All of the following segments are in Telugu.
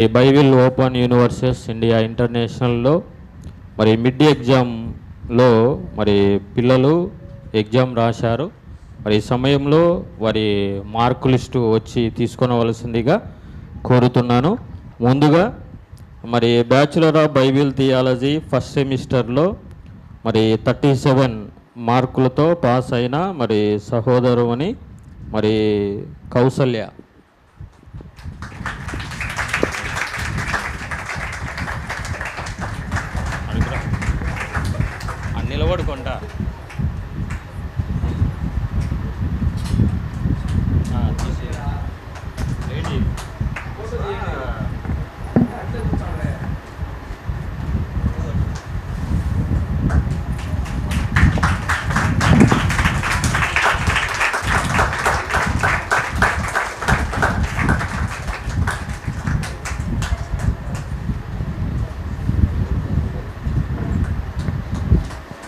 ఈ బైబిల్ ఓపెన్ యూనివర్సిటీస్ ఇండియా ఇంటర్నేషనల్లో మరి మిడ్ ఎగ్జామ్లో మరి పిల్లలు ఎగ్జామ్ రాశారు. మరి ఈ సమయంలో వారి మార్కు లిస్టు వచ్చి తీసుకొనవలసిందిగా కోరుతున్నాను. ముందుగా మరి bachelor of Bible theology first సెమిస్టర్లో మరి 37 మార్కులతో పాస్ అయిన మరి సహోదరుని మరి కౌసల్య. నిలబడుకుంటా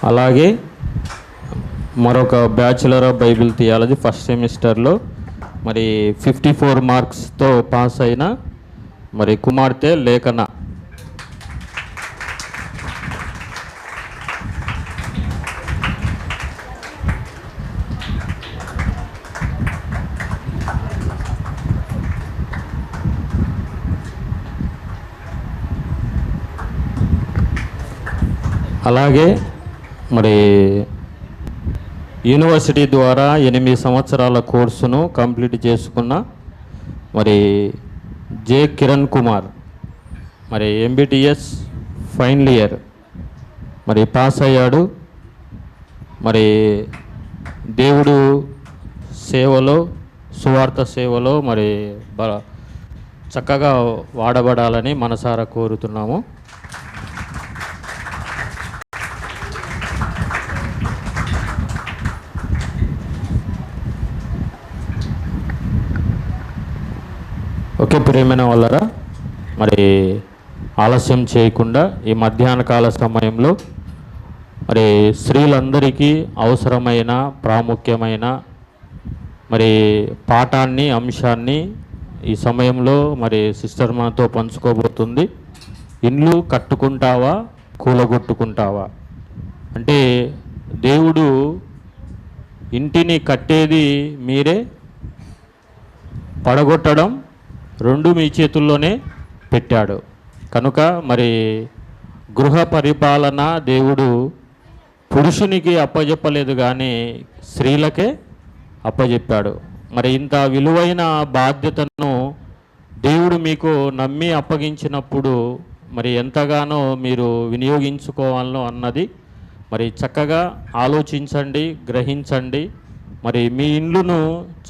అలాగే మరొక bachelor of Bible theology first సెమిస్టర్లో మరి 54 మార్క్స్తో పాస్ అయిన మరి కుమార్తె లేఖన. అలాగే మరి యూనివర్సిటీ ద్వారా 8 సంవత్సరాల కోర్సును కంప్లీట్ చేసుకున్న మరి జె కిరణ్ కుమార్ మరి ఎంబీటీఎస్ ఫైనల్ ఇయర్ మరి పాస్ అయ్యాడు. మరి దేవుడు సేవలో సువార్త సేవలో మరి చక్కగా వాడబడాలని మనసారా కోరుతున్నాము. ఓకే ప్రియమైన వాళ్ళరా, మరి ఆలస్యం చేయకుండా ఈ మధ్యాహ్న కాల సమయంలో మరి స్త్రీలందరికీ అవసరమైన ప్రాముఖ్యమైన మరి పాఠాన్ని అంశాన్ని ఈ సమయంలో మరి సిస్టర్ మనతో పంచుకోబోతుంది. ఇండ్లు కట్టుకుంటావా కూలగొట్టుకుంటావా అంటే దేవుడు ఇంటిని కట్టేది మీరే, పడగొట్టడం రెండు మీ చేతుల్లోనే పెట్టాడు. కనుక మరి గృహ పరిపాలన దేవుడు పురుషునికి అప్పజెప్పలేదు కానీ స్త్రీలకే అప్పజెప్పాడు. మరి ఇంత విలువైన బాధ్యతను దేవుడు మీకు నమ్మి అప్పగించినప్పుడు మరి ఎంతగానో మీరు వినియోగించుకోవాలో అన్నది మరి చక్కగా ఆలోచించండి, గ్రహించండి. మరి మీ ఇండ్లును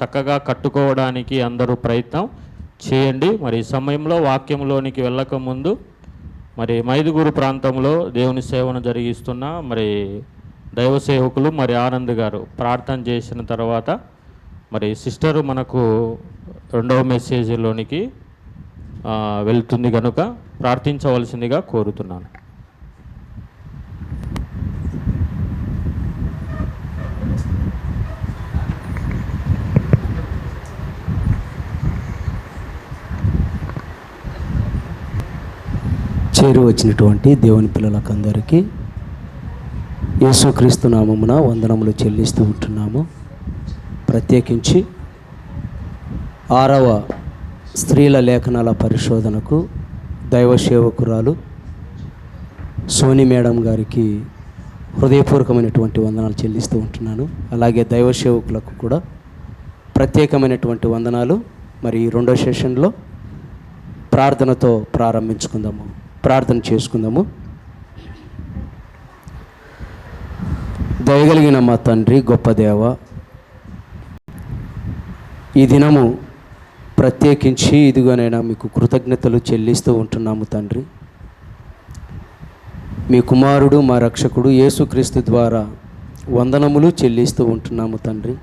చక్కగా కట్టుకోవడానికి అందరూ ప్రయత్నం చేయండి. మరి సమయంలో వాక్యంలోనికి వెళ్ళక ముందు మరి మైదుగురు ప్రాంతంలో దేవుని సేవను జరిగిస్తున్న మరి దైవ సేవకులు మరి ఆనంద్ గారు ప్రార్థన చేసిన తర్వాత మరి సిస్టరు మనకు రెండవ మెసేజ్లోనికి వెళ్తుంది కనుక ప్రార్థించవలసిందిగా కోరుతున్నాను. చేరి వచ్చినటువంటి దేవుని పిల్లలకందరికీ యేసుక్రీస్తు నామమున వందనములు చెల్లిస్తూ ఉంటున్నాము. ప్రత్యేకించి 6వ స్త్రీల లేఖనాల పరిశోధనకు దైవ సేవకురాలు సోని మేడం గారికి హృదయపూర్వకమైనటువంటి వందనాలు చెల్లిస్తూ ఉంటున్నాను. అలాగే దైవ సేవకులకు కూడా ప్రత్యేకమైనటువంటి వందనాలు. మరి 2వ సెషన్లో ప్రార్థనతో ప్రారంభించుకుందాము. ప్రార్థన చేసుకుందాము. దయగలిగిన మా తండ్రి, గొప్ప దేవ, ఈ దినము ప్రత్యేకించి ఇదిగోనైనా మీకు కృతజ్ఞతలు చెల్లిస్తూ ఉంటున్నాము తండ్రి. మీ కుమారుడు మా రక్షకుడు యేసుక్రీస్తు ద్వారా వందనములు చెల్లిస్తూ ఉంటున్నాము తండ్రి.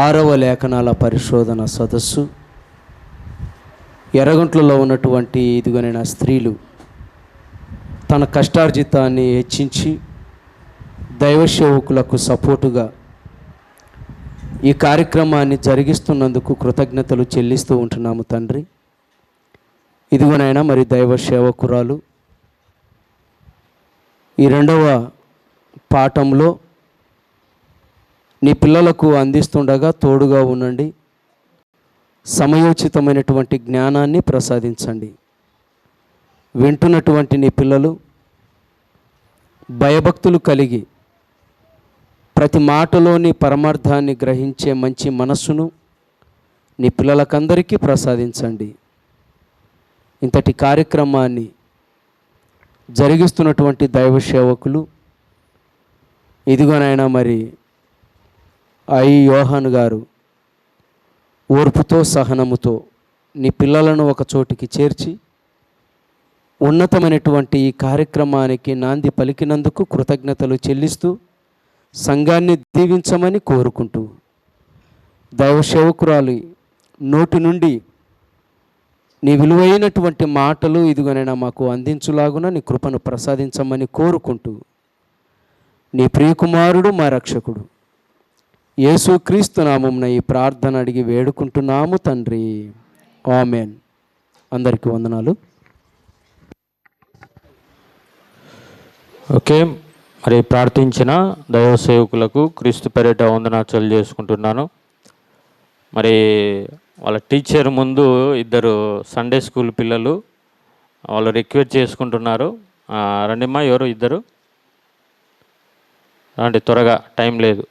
6వ లేఖనాల పరిశోధన సదస్సు ఎర్రగుంట్లలో ఉన్నటువంటి ఇదిగోనైనా స్త్రీలు తన కష్టార్జితాన్ని హెచ్చించి దైవ సేవకులకు సపోర్టుగా ఈ కార్యక్రమాన్ని జరిగిస్తున్నందుకు కృతజ్ఞతలు చెల్లిస్తూ ఉంటున్నాము తండ్రి. ఇదిగోనైనా మరి దైవ సేవకురాలు ఈ రెండవ పాఠంలో నీ పిల్లలకు అందిస్తుండగా తోడుగా ఉండండి, సమయోచితమైనటువంటి జ్ఞానాన్ని ప్రసాదించండి. వింటున్నటువంటి నీ పిల్లలు భయభక్తులు కలిగి ప్రతి మాటలోని పరమార్థాన్ని గ్రహించే మంచి మనస్సును నీ పిల్లలకందరికీ ప్రసాదించండి. ఇంతటి కార్యక్రమాన్ని జరిగిస్తున్నటువంటి దైవ సేవకులు ఇదిగోనైనా మరి యోహాను గారు ఓర్పుతో సహనముతో నీ పిల్లలను ఒక చోటికి చేర్చి ఉన్నతమైనటువంటి ఈ కార్యక్రమానికి నాంది పలికినందుకు కృతజ్ఞతలు చెల్లిస్తూ సంఘాన్ని దీవించమని కోరుకుంటూ దైవ సేవకురాలి నోటి నుండి నీ విలువైనటువంటి మాటలు ఇదిగోనైనా మాకు అందించులాగున నీ కృపను ప్రసాదించమని కోరుకుంటూ నీ ప్రియకుమారుడు మా రక్షకుడు యేసుక్రీస్తు నామమున ఈ ప్రార్థన అడిగి వేడుకుంటున్నాము తండ్రి, ఆమెన్. అందరికీ వందనాలు. ఓకే, మరి ప్రార్థించిన దైవ సేవకులకు క్రీస్తు పేరిట వందనాలు చేసుకుంటున్నాను. మరి వాళ్ళ టీచర్ ముందు ఇద్దరు సండే స్కూల్ పిల్లలు వాళ్ళు రిక్వెస్ట్ చేసుకుంటున్నారు. రండిమ్మా, ఎవరు ఇద్దరు రండి, త్వరగా, టైం లేదు.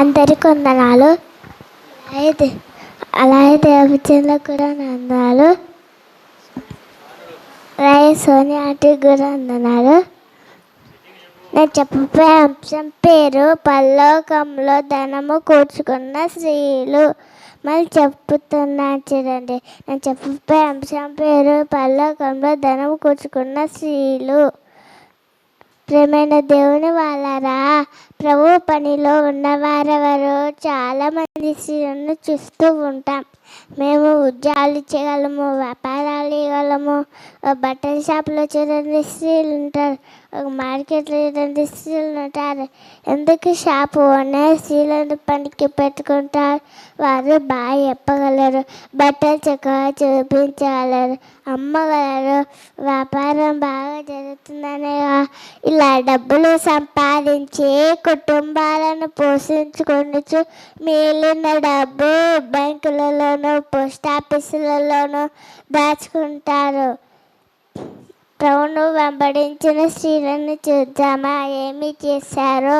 అందరికీ వందనాలు. అలాగే దేవచంద్రకు కూడా వందనాలు. అలాగే సోనియా ఆంటీకి కూడా వందనాలు. నేను చెప్పబోయే అంశం పేరు పరలోకంలో ధనము కూర్చుకున్న స్త్రీలు. మళ్ళీ చెప్తున్నాను చూడండి. నేను చెప్పబోయే అంశం పేరు పరలోకంలో ధనము కూర్చుకున్న స్త్రీలు. ప్రియమైన దేవుని వాళ్ళరా, ప్రభు పనిలో ఉన్నవారెవరు చాలామంది స్త్రీలను చూస్తూ ఉంటాం. మేము ఉద్యోగాలు చేయగలము, వ్యాపారాలు చేయగలము. బట్టల షాపులో చూడండి స్త్రీలు ఉంటారు, మార్కెట్లో చూడండి స్త్రీలు ఉంటారు. ఎందుకు షాపు ఓనర్ స్త్రీలను పనికి పెట్టుకుంటారు? వారు బాగా చెప్పగలరు, బట్టలు చక్కగా చూపించగలరు, అమ్మగలరు. వ్యాపారం బాగా జరుగుతుందనే ఇలా డబ్బులు సంపాదించి కుటుంబాలను పోషించుకొనుచు మిగిలిన డబ్బు బ్యాంకులలోనూ పోస్ట్ ఆఫీసులలోనూ దాచుకుంటారు. ప్రభువును వెంబడించిన స్త్రీలను చూద్దామా ఏమి చేశారో.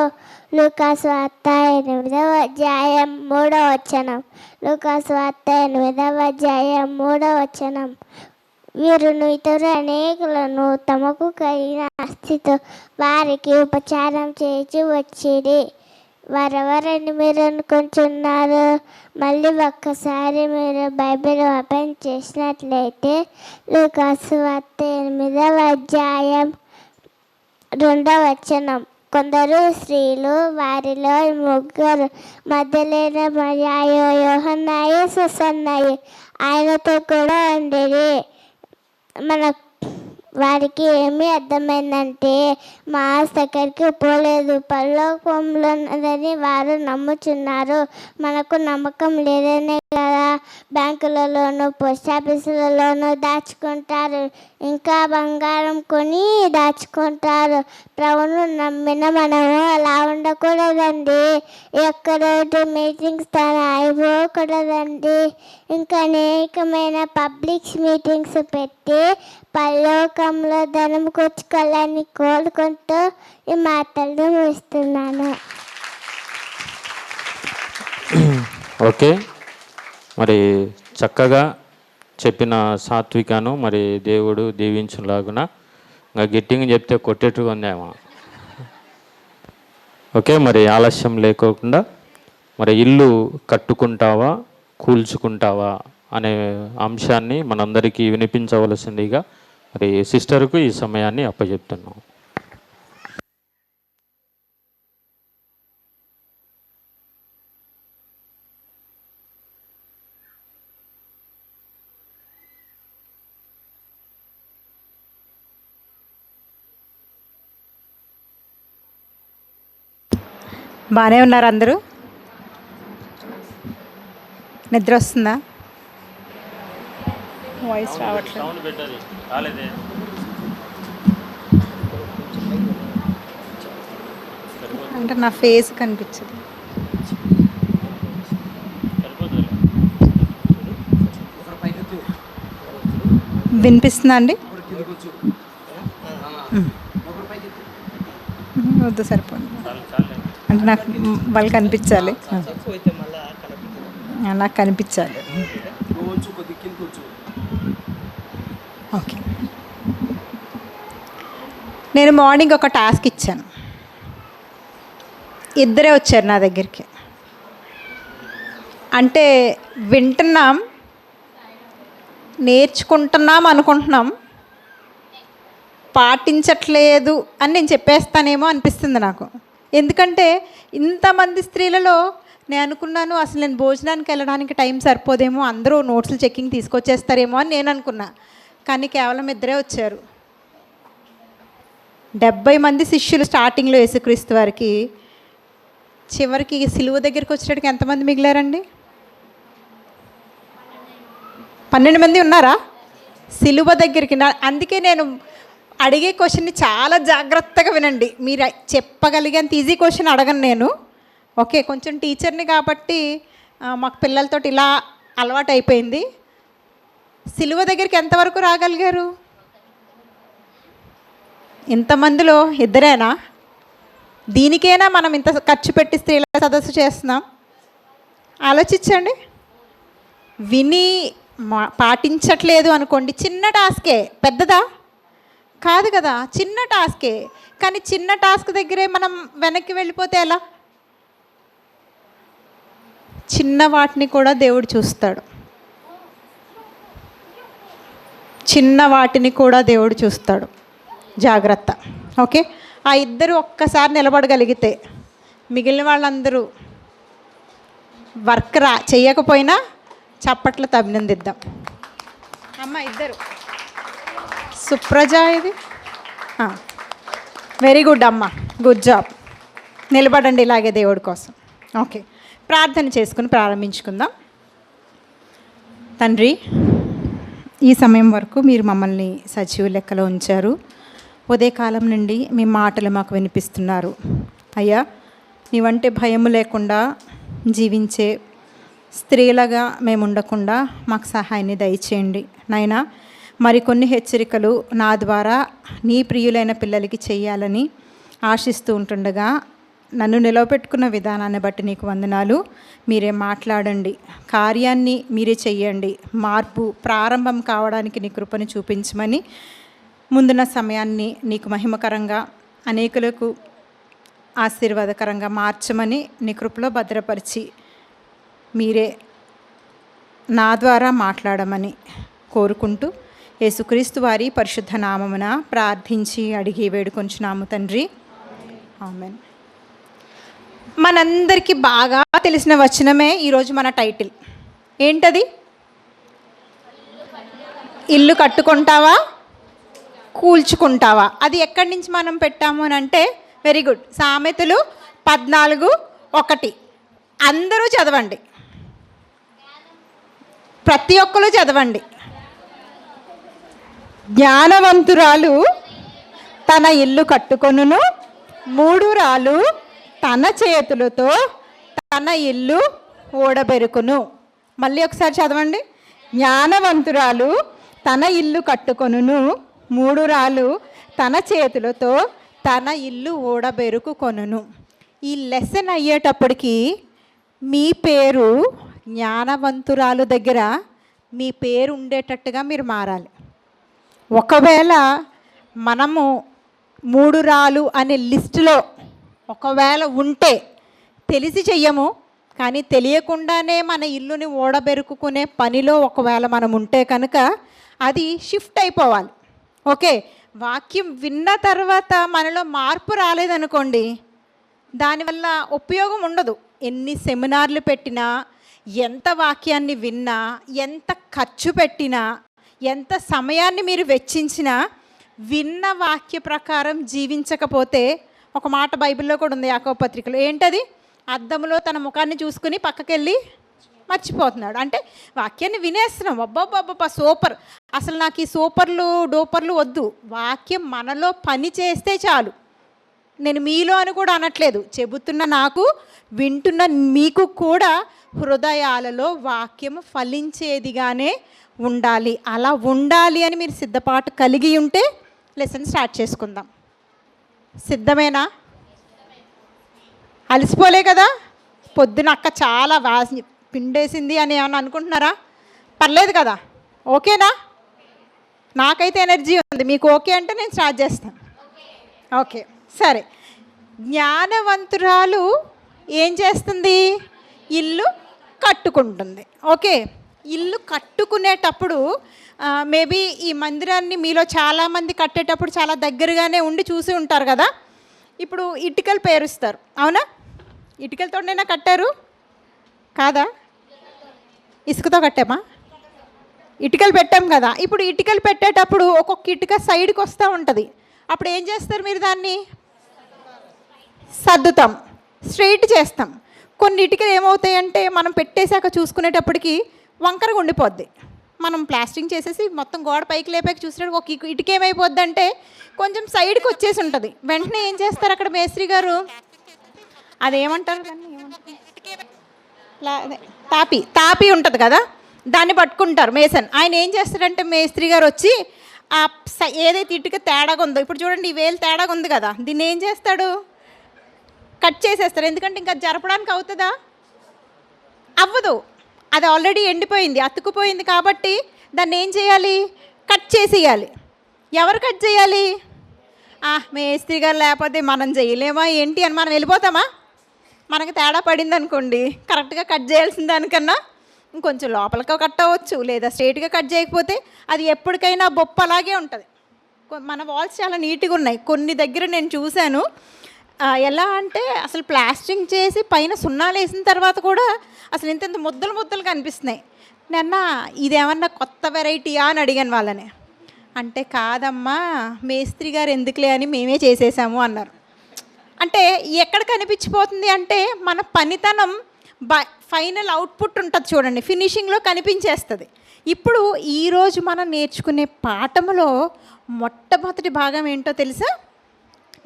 లూకాసు వార్త 8వ అధ్యాయం 3వ వచనం. లూకాసు వార్త 8వ అధ్యాయం 3వ వచనం. వీరును ఇతరు అనేకులను తమకు కలిగిన ఆస్తితో వారికి ఉపచారం చేసి వచ్చిరి. వారెవరని మీరు అనుకుంటున్నారు? మళ్ళీ ఒక్కసారి మీరు బైబిల్ ఓపెన్ చేసినట్లయితే లూకాసు వార్త 8వ అధ్యాయం 2వ వచనం. కొందరు స్త్రీలు, వారిలో ముగ్గురు మగ్దలేనే మరియాయు, యోహన్నాయు, సుసన్నాయు ఆయనతో కూడా ఉండేది. వారికి ఏమి అర్థమైందంటే మా దగ్గరికి పోలేదు, పరలోకంలో ఉన్నదని వారు నమ్ముచున్నారు. మనకు నమ్మకం లేదనే కదా బ్యాంకులలోనూ పోస్ట్ ఆఫీసులలోనూ దాచుకుంటారు, ఇంకా బంగారం కొని దాచుకుంటారు. ప్రభువును నమ్మిన మనము అలా ఉండకూడదండి. ఎక్కడోటి మీటింగ్స్ తన అయిపోకూడదండి. ఇంకా అనేకమైన పబ్లిక్ మీటింగ్స్ పెట్టి పరలోకంలో ధనం కూర్చుకోవాలని కోరుకుంటూ ఈ మాటలు ముగిస్తున్నాను. ఓకే, మరి చక్కగా చెప్పిన సాత్వికను మరి దేవుడు దీవించులాగున. ఇంకా గట్టిగా చెప్తే కొట్టేట్టుగా ఉందేమో. ఓకే, మరి ఆలస్యం లేకోకుండా మరి ఇల్లు కట్టుకుంటావా కూల్చుకుంటావా అనే అంశాన్ని మనందరికీ వినిపించవలసిందిగా మరి సిస్టర్కు ఈ సమయాన్ని అప్పచెప్తున్నాం. బాగానే ఉన్నారు అందరూ? నిద్ర వస్తుందా? వాయిస్ రావట్లేదు. అంటే నా ఫేస్ కనిపించదు. వినిపిస్తుందా అండి? వద్దు, సరిపోయింది. అంటే నాకు వాళ్ళు కనిపించాలి, నాకు కనిపించాలి. ఓకే. నేను మార్నింగ్ ఒక టాస్క్ ఇచ్చాను. ఇద్దరే వచ్చారు నా దగ్గరికి. అంటే వింటున్నాం, నేర్చుకుంటున్నాం అనుకుంటున్నాం, పాటించట్లేదు అని నేను చెప్పేస్తానేమో అనిపిస్తుంది నాకు. ఎందుకంటే ఇంతమంది స్త్రీలలో నేను అనుకున్నాను అసలు నేను భోజనానికి వెళ్ళడానికి టైం సరిపోదేమో, అందరూ నోట్స్లు చెక్కింగ్ తీసుకొచ్చేస్తారేమో అని నేను అనుకున్నా. కానీ కేవలం ఇద్దరే వచ్చారు. 70 మంది శిష్యులు స్టార్టింగ్లో యేసుక్రీస్తు వారికి, చివరికి సిలువ దగ్గరికి వచ్చేటట్టుకి ఎంతమంది మిగిలారండి? 12 మంది ఉన్నారా సిలువ దగ్గరికి? అందుకే నేను అడిగే క్వశ్చన్ని చాలా జాగ్రత్తగా వినండి. మీరు చెప్పగలిగేంత ఈజీ క్వశ్చన్ అడగను నేను. ఓకే, కొంచెం టీచర్ని కాబట్టి మాకు పిల్లలతో ఇలా అలవాటు అయిపోయింది. సిలువ దగ్గరికి ఎంతవరకు రాగలిగారు? ఇంతమందిలో ఇద్దరేనా? దీనికైనా మనం ఇంత ఖర్చు పెట్టి స్త్రీల సదస్సు చేస్తున్నాం. ఆలోచించండి. విని పాటించట్లేదు అనుకోండి, చిన్న టాస్కే, పెద్దదా కాదు కదా, చిన్న టాస్కే. కానీ చిన్న టాస్క్ దగ్గరే మనం వెనక్కి వెళ్ళిపోతే ఎలా? చిన్న వాటిని కూడా దేవుడు చూస్తాడు. చిన్న వాటిని కూడా దేవుడు చూస్తాడు. జాగ్రత్త. ఓకే, ఆ ఇద్దరు ఒక్కసారి నిలబడగలిగితే మిగిలిన వాళ్ళందరూ వర్క్ చేయకపోయినా చప్పట్లతో అభినందిద్దాం. అమ్మ ఇద్దరు సుప్రజ, ఇది వెరీ గుడ్ అమ్మ, గుడ్ జాబ్. నిలబడండి ఇలాగే దేవుడి కోసం. ఓకే, ప్రార్థన చేసుకుని ప్రారంభించుకుందాం. తండ్రి, ఈ సమయం వరకు మీరు మమ్మల్ని సజీవ లెక్కలో ఉంచారు. ఉదయకాలం నుండి మీ మాటలు మాకు వినిపిస్తున్నారు. అయ్యా, నీవంటే భయము లేకుండా జీవించే స్త్రీలుగా మేము ఉండకుండా మాకు సహాయాన్ని దయచేయండి నాయనా. మరికొన్ని హెచ్చరికలు నా ద్వారా నీ ప్రియులైన పిల్లలకి చేయాలని ఆశిస్తూ ఉంటుండగా నన్ను నిలవపెట్టుకున్న విధానాన్ని బట్టి నీకు వందనాలు. మీరే మాట్లాడండి, కార్యాన్ని మీరే చెయ్యండి. మార్పు ప్రారంభం కావడానికి నీ కృపను చూపించమని, ముందున్న సమయాన్ని నీకు మహిమకరంగా అనేకులకు ఆశీర్వాదకరంగా మార్చమని నీ కృపలో భద్రపరిచి మీరే నా ద్వారా మాట్లాడమని కోరుకుంటూ యేసుక్రీస్తు వారి పరిశుద్ధ నామమున ప్రార్థించి అడిగి వేడుకొంచున్నాము తండ్రి, ఆమేన్. మనందరికీ బాగా తెలిసిన వచనమే ఈరోజు మన టైటిల్. ఏంటది? ఇల్లు కట్టుకుంటావా, కూల్చుకుంటావా? అది ఎక్కడి నుంచి మనం పెట్టాము అని అంటే, వెరీ గుడ్, సామెతలు 14:1. అందరూ చదవండి, ప్రతి ఒక్కరు చదవండి. జ్ఞానవంతురాలు తన ఇల్లు కట్టుకొనును, మూఢురాలు తన చేతులతో తన ఇల్లు ఓడబెరుకును. మళ్ళీ ఒకసారి చదవండి. జ్ఞానవంతురాలు తన ఇల్లు కట్టుకొనును, మూఢురాలు తన చేతులతో తన ఇల్లు ఓడబెరుకుకొనును. ఈ లెసన్ అయ్యేటప్పటికి మీ పేరు జ్ఞానవంతురాలు దగ్గర మీ పేరు ఉండేటట్టుగా మీరు మారాలి. ఒకవేళ మనము మూఢురాలు అనే లిస్టులో ఒకవేళ ఉంటే, తెలిసి చెయ్యము కానీ తెలియకుండానే మన ఇల్లుని ఓడబెరుకునే పనిలో ఒకవేళ మనం ఉంటే కనుక అది షిఫ్ట్ అయిపోవాలి. ఓకే, వాక్యం విన్న తర్వాత మనలో మార్పు రాలేదనుకోండి, దానివల్ల ఉపయోగం ఉండదు. ఎన్ని సెమినార్లు పెట్టినా, ఎంత వాక్యాన్ని విన్నా, ఎంత ఖర్చు పెట్టినా, ఎంత సమయాన్ని మీరు వెచ్చించినా, విన్న వాక్య ప్రకారం జీవించకపోతే ఒక మాట బైబిల్లో కూడా ఉంది, యాకోబు పత్రికలో. ఏంటది? అద్దంలో తన ముఖాన్ని చూసుకుని పక్కకెళ్ళి మర్చిపోతున్నాడు. అంటే వాక్యాన్ని వినేస్తున్నాం, అబ్బాబ్బాబ్బా సూపర్, అసలు నాకు ఈ సూపర్లు డోపర్లు వద్దు, వాక్యం మనలో పని చేస్తే చాలు. నేను మీలో అని కూడా అనట్లేదు, చెబుతున్న నాకు, వింటున్న మీకు కూడా హృదయాలలో వాక్యము ఫలించేదిగానే ఉండాలి. అలా ఉండాలి అని మీరు సిద్ధపాటు కలిగి ఉంటే లెసన్ స్టార్ట్ చేసుకుందాం. సిద్ధమేనా? అలసిపోలే కదా? పొద్దున అక్క చాలా పిండేసింది అని ఏమన్నా అనుకుంటున్నారా? పర్లేదు కదా? ఓకేనా? నాకైతే ఎనర్జీ ఉంది, మీకు ఓకే అంటే నేను స్టార్ట్ చేస్తాను. ఓకే, సరే. జ్ఞానవంతురాలు ఏం చేస్తుంది? ఇల్లు కట్టుకుంటుంది. ఓకే, ఇల్లు కట్టుకునేటప్పుడు మేబీ ఈ మందిరాన్ని మీలో చాలామంది కట్టేటప్పుడు చాలా దగ్గరగానే ఉండి చూసి ఉంటారు కదా. ఇప్పుడు ఇటుకలు పేరుస్తారు, అవునా? ఇటుకలతోనైనా కట్టారు కాదా? ఇసుకతో కట్టామా? ఇటుకలు పెట్టాం కదా. ఇప్పుడు ఇటుకలు పెట్టేటప్పుడు ఒక్కొక్క ఇటుక సైడ్కి వస్తూ ఉంటుంది. అప్పుడు ఏం చేస్తారు మీరు? దాన్ని సర్దుతాం, స్ట్రెయిట్ చేస్తాం. కొన్ని ఇటుకలు ఏమవుతాయంటే మనం పెట్టేశాక చూసుకునేటప్పటికి వంకరగా ఉండిపోద్ది. మనం ప్లాస్టింగ్ చేసేసి మొత్తం గోడ పైకి లేపాక చూసినప్పుడు ఒక ఇటుక ఏమైపోద్ది అంటే కొంచెం సైడ్కి వచ్చేసి ఉంటుంది. వెంటనే ఏం చేస్తారు అక్కడ మేస్త్రి గారు? అదేమంటారు దాన్ని? తాపి ఉంటుంది కదా, దాన్ని పట్టుకుంటారు మేసన్. ఆయన ఏం చేస్తారంటే మేస్త్రి గారు వచ్చి ఆ ఏదైతే ఇటుక తేడాగా ఉందో, ఇప్పుడు చూడండి ఈ వేలు తేడాగా ఉంది కదా, దీన్ని ఏం చేస్తాడు? కట్ చేసేస్తారు. ఎందుకంటే ఇంకా జరపడానికి అవుతుందా? అవ్వదు, అది ఆల్రెడీ ఎండిపోయింది, అతుక్కుపోయింది. కాబట్టి దాన్ని ఏం చేయాలి? కట్ చేసేయాలి. ఎవరు కట్ చేయాలి? మేస్త్రి గారు లేకపోతే మనం చేయలేమా ఏంటి అని మనం వెళ్ళిపోతామా? మనకి తేడా పడింది అనుకోండి, కరెక్ట్గా కట్ చేయాల్సిన దానికన్నా ఇంకొంచెం లోపలికి కట్ అవ్వచ్చు, లేదా స్ట్రైట్గా కట్ చేయకపోతే అది ఎప్పటికైనా బొప్ప అలాగే ఉంటుంది. మన వాల్స్ చాలా నీట్గా ఉన్నాయి, కొన్ని దగ్గర నేను చూశాను. ఎలా అంటే అసలు ప్లాస్టింగ్ చేసి పైన సున్నాలు వేసిన తర్వాత కూడా అసలు ఇంత ముద్దలు ముద్దలు కనిపిస్తున్నాయి. నిన్న ఇదేమన్నా కొత్త వెరైటీయా అని అడిగాను వాళ్ళని. అంటే కాదమ్మా, మేస్త్రి గారు ఎందుకులే అని మేమే చేసేసాము అన్నారు. అంటే ఎక్కడ కనిపించిపోతుంది అంటే మన పనితనం ఫైనల్ అవుట్పుట్ ఉంటుంది చూడండి, ఫినిషింగ్లో కనిపించేస్తుంది. ఇప్పుడు ఈరోజు మనం నేర్చుకునే పాఠంలో మొట్టమొదటి భాగం ఏంటో తెలుసా?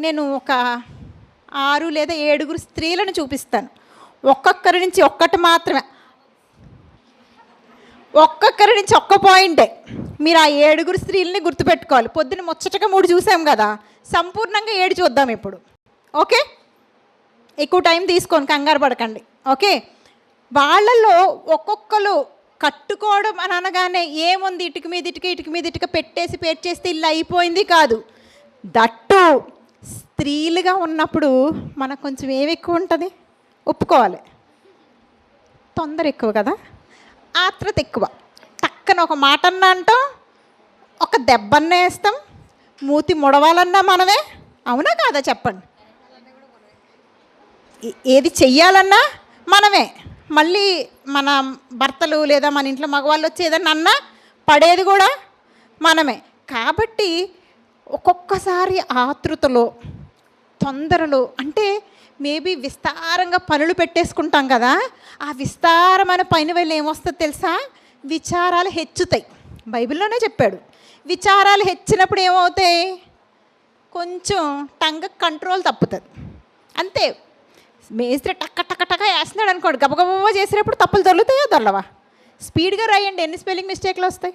నేను ఒక 6 లేదా 7 స్త్రీలను చూపిస్తాను. ఒక్కొక్కరి నుంచి ఒక్క పాయింటే. మీరు ఆ 7 స్త్రీలని గుర్తుపెట్టుకోవాలి. పొద్దున్న ముచ్చటగా 3 చూసాం కదా, సంపూర్ణంగా 7 చూద్దాం ఇప్పుడు. ఓకే, ఎక్కువ టైం తీసుకొని కంగారు పడకండి. ఓకే, వాళ్ళలో ఒక్కొక్కరు కట్టుకోవడం అని అనగానే ఏముంది, ఇటుక మీద ఇటుక పెట్టేస్తే ఇల్లు అయిపోయింది కాదు. దట్టు స్త్రీలుగా ఉన్నప్పుడు మనకు కొంచెం ఏమి ఎక్కువ ఉంటుంది? ఒప్పుకోవాలి, తొందర ఎక్కువ కదా, ఆత్రత ఎక్కువ. టక్కన ఒక మాట అన్నా అంటాం, ఒక దెబ్బన్న వేస్తాం, మూతి ముడవాలన్నా మనమే, అవునా కాదా చెప్పండి? ఏది చెయ్యాలన్నా మనమే. మళ్ళీ మన భర్తలు లేదా మన ఇంట్లో మగవాళ్ళు వచ్చి ఏదన్నా అన్నా పడేది కూడా మనమే. కాబట్టి ఒక్కొక్కసారి ఆతృతలో, తొందరలో, అంటే మేబీ విస్తారంగా పనులు పెట్టేసుకుంటాం కదా, ఆ విస్తారమైన పని వల్ల ఏమొస్తుంది తెలుసా? విచారాలు హెచ్చుతాయి. బైబిల్లోనే చెప్పాడు, విచారాలు హెచ్చినప్పుడు ఏమవుతాయి? కొంచెం టంగ కంట్రోల్ తప్పుతుంది అంతే. మేస్త్రి టక్క వేస్తున్నాడు అనుకోండి, గబగబా చేసేటప్పుడు తప్పులు దొరుకుతాయో దొరలవా? స్పీడ్గా రాయండి, ఎన్ని స్పెల్లింగ్ మిస్టేక్లు వస్తాయి?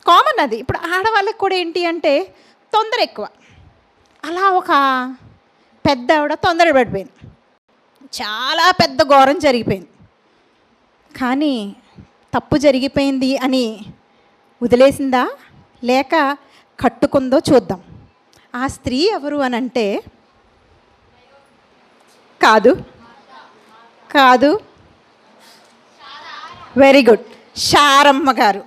కామన్ అది. ఇప్పుడు ఆడవాళ్ళకి కూడా ఏంటి అంటే తొందర ఎక్కువ. అలా ఒక పెద్ద ఆవిడ తొందర పడిపోయింది, చాలా పెద్ద ఘోరం జరిగిపోయింది. కానీ తప్పు జరిగిపోయింది అని వదిలేసిందా లేక కట్టుకుందో చూద్దాం. ఆ స్త్రీ ఎవరు అని అంటే కాదు, వెరీ గుడ్, శారమ్మ గారు.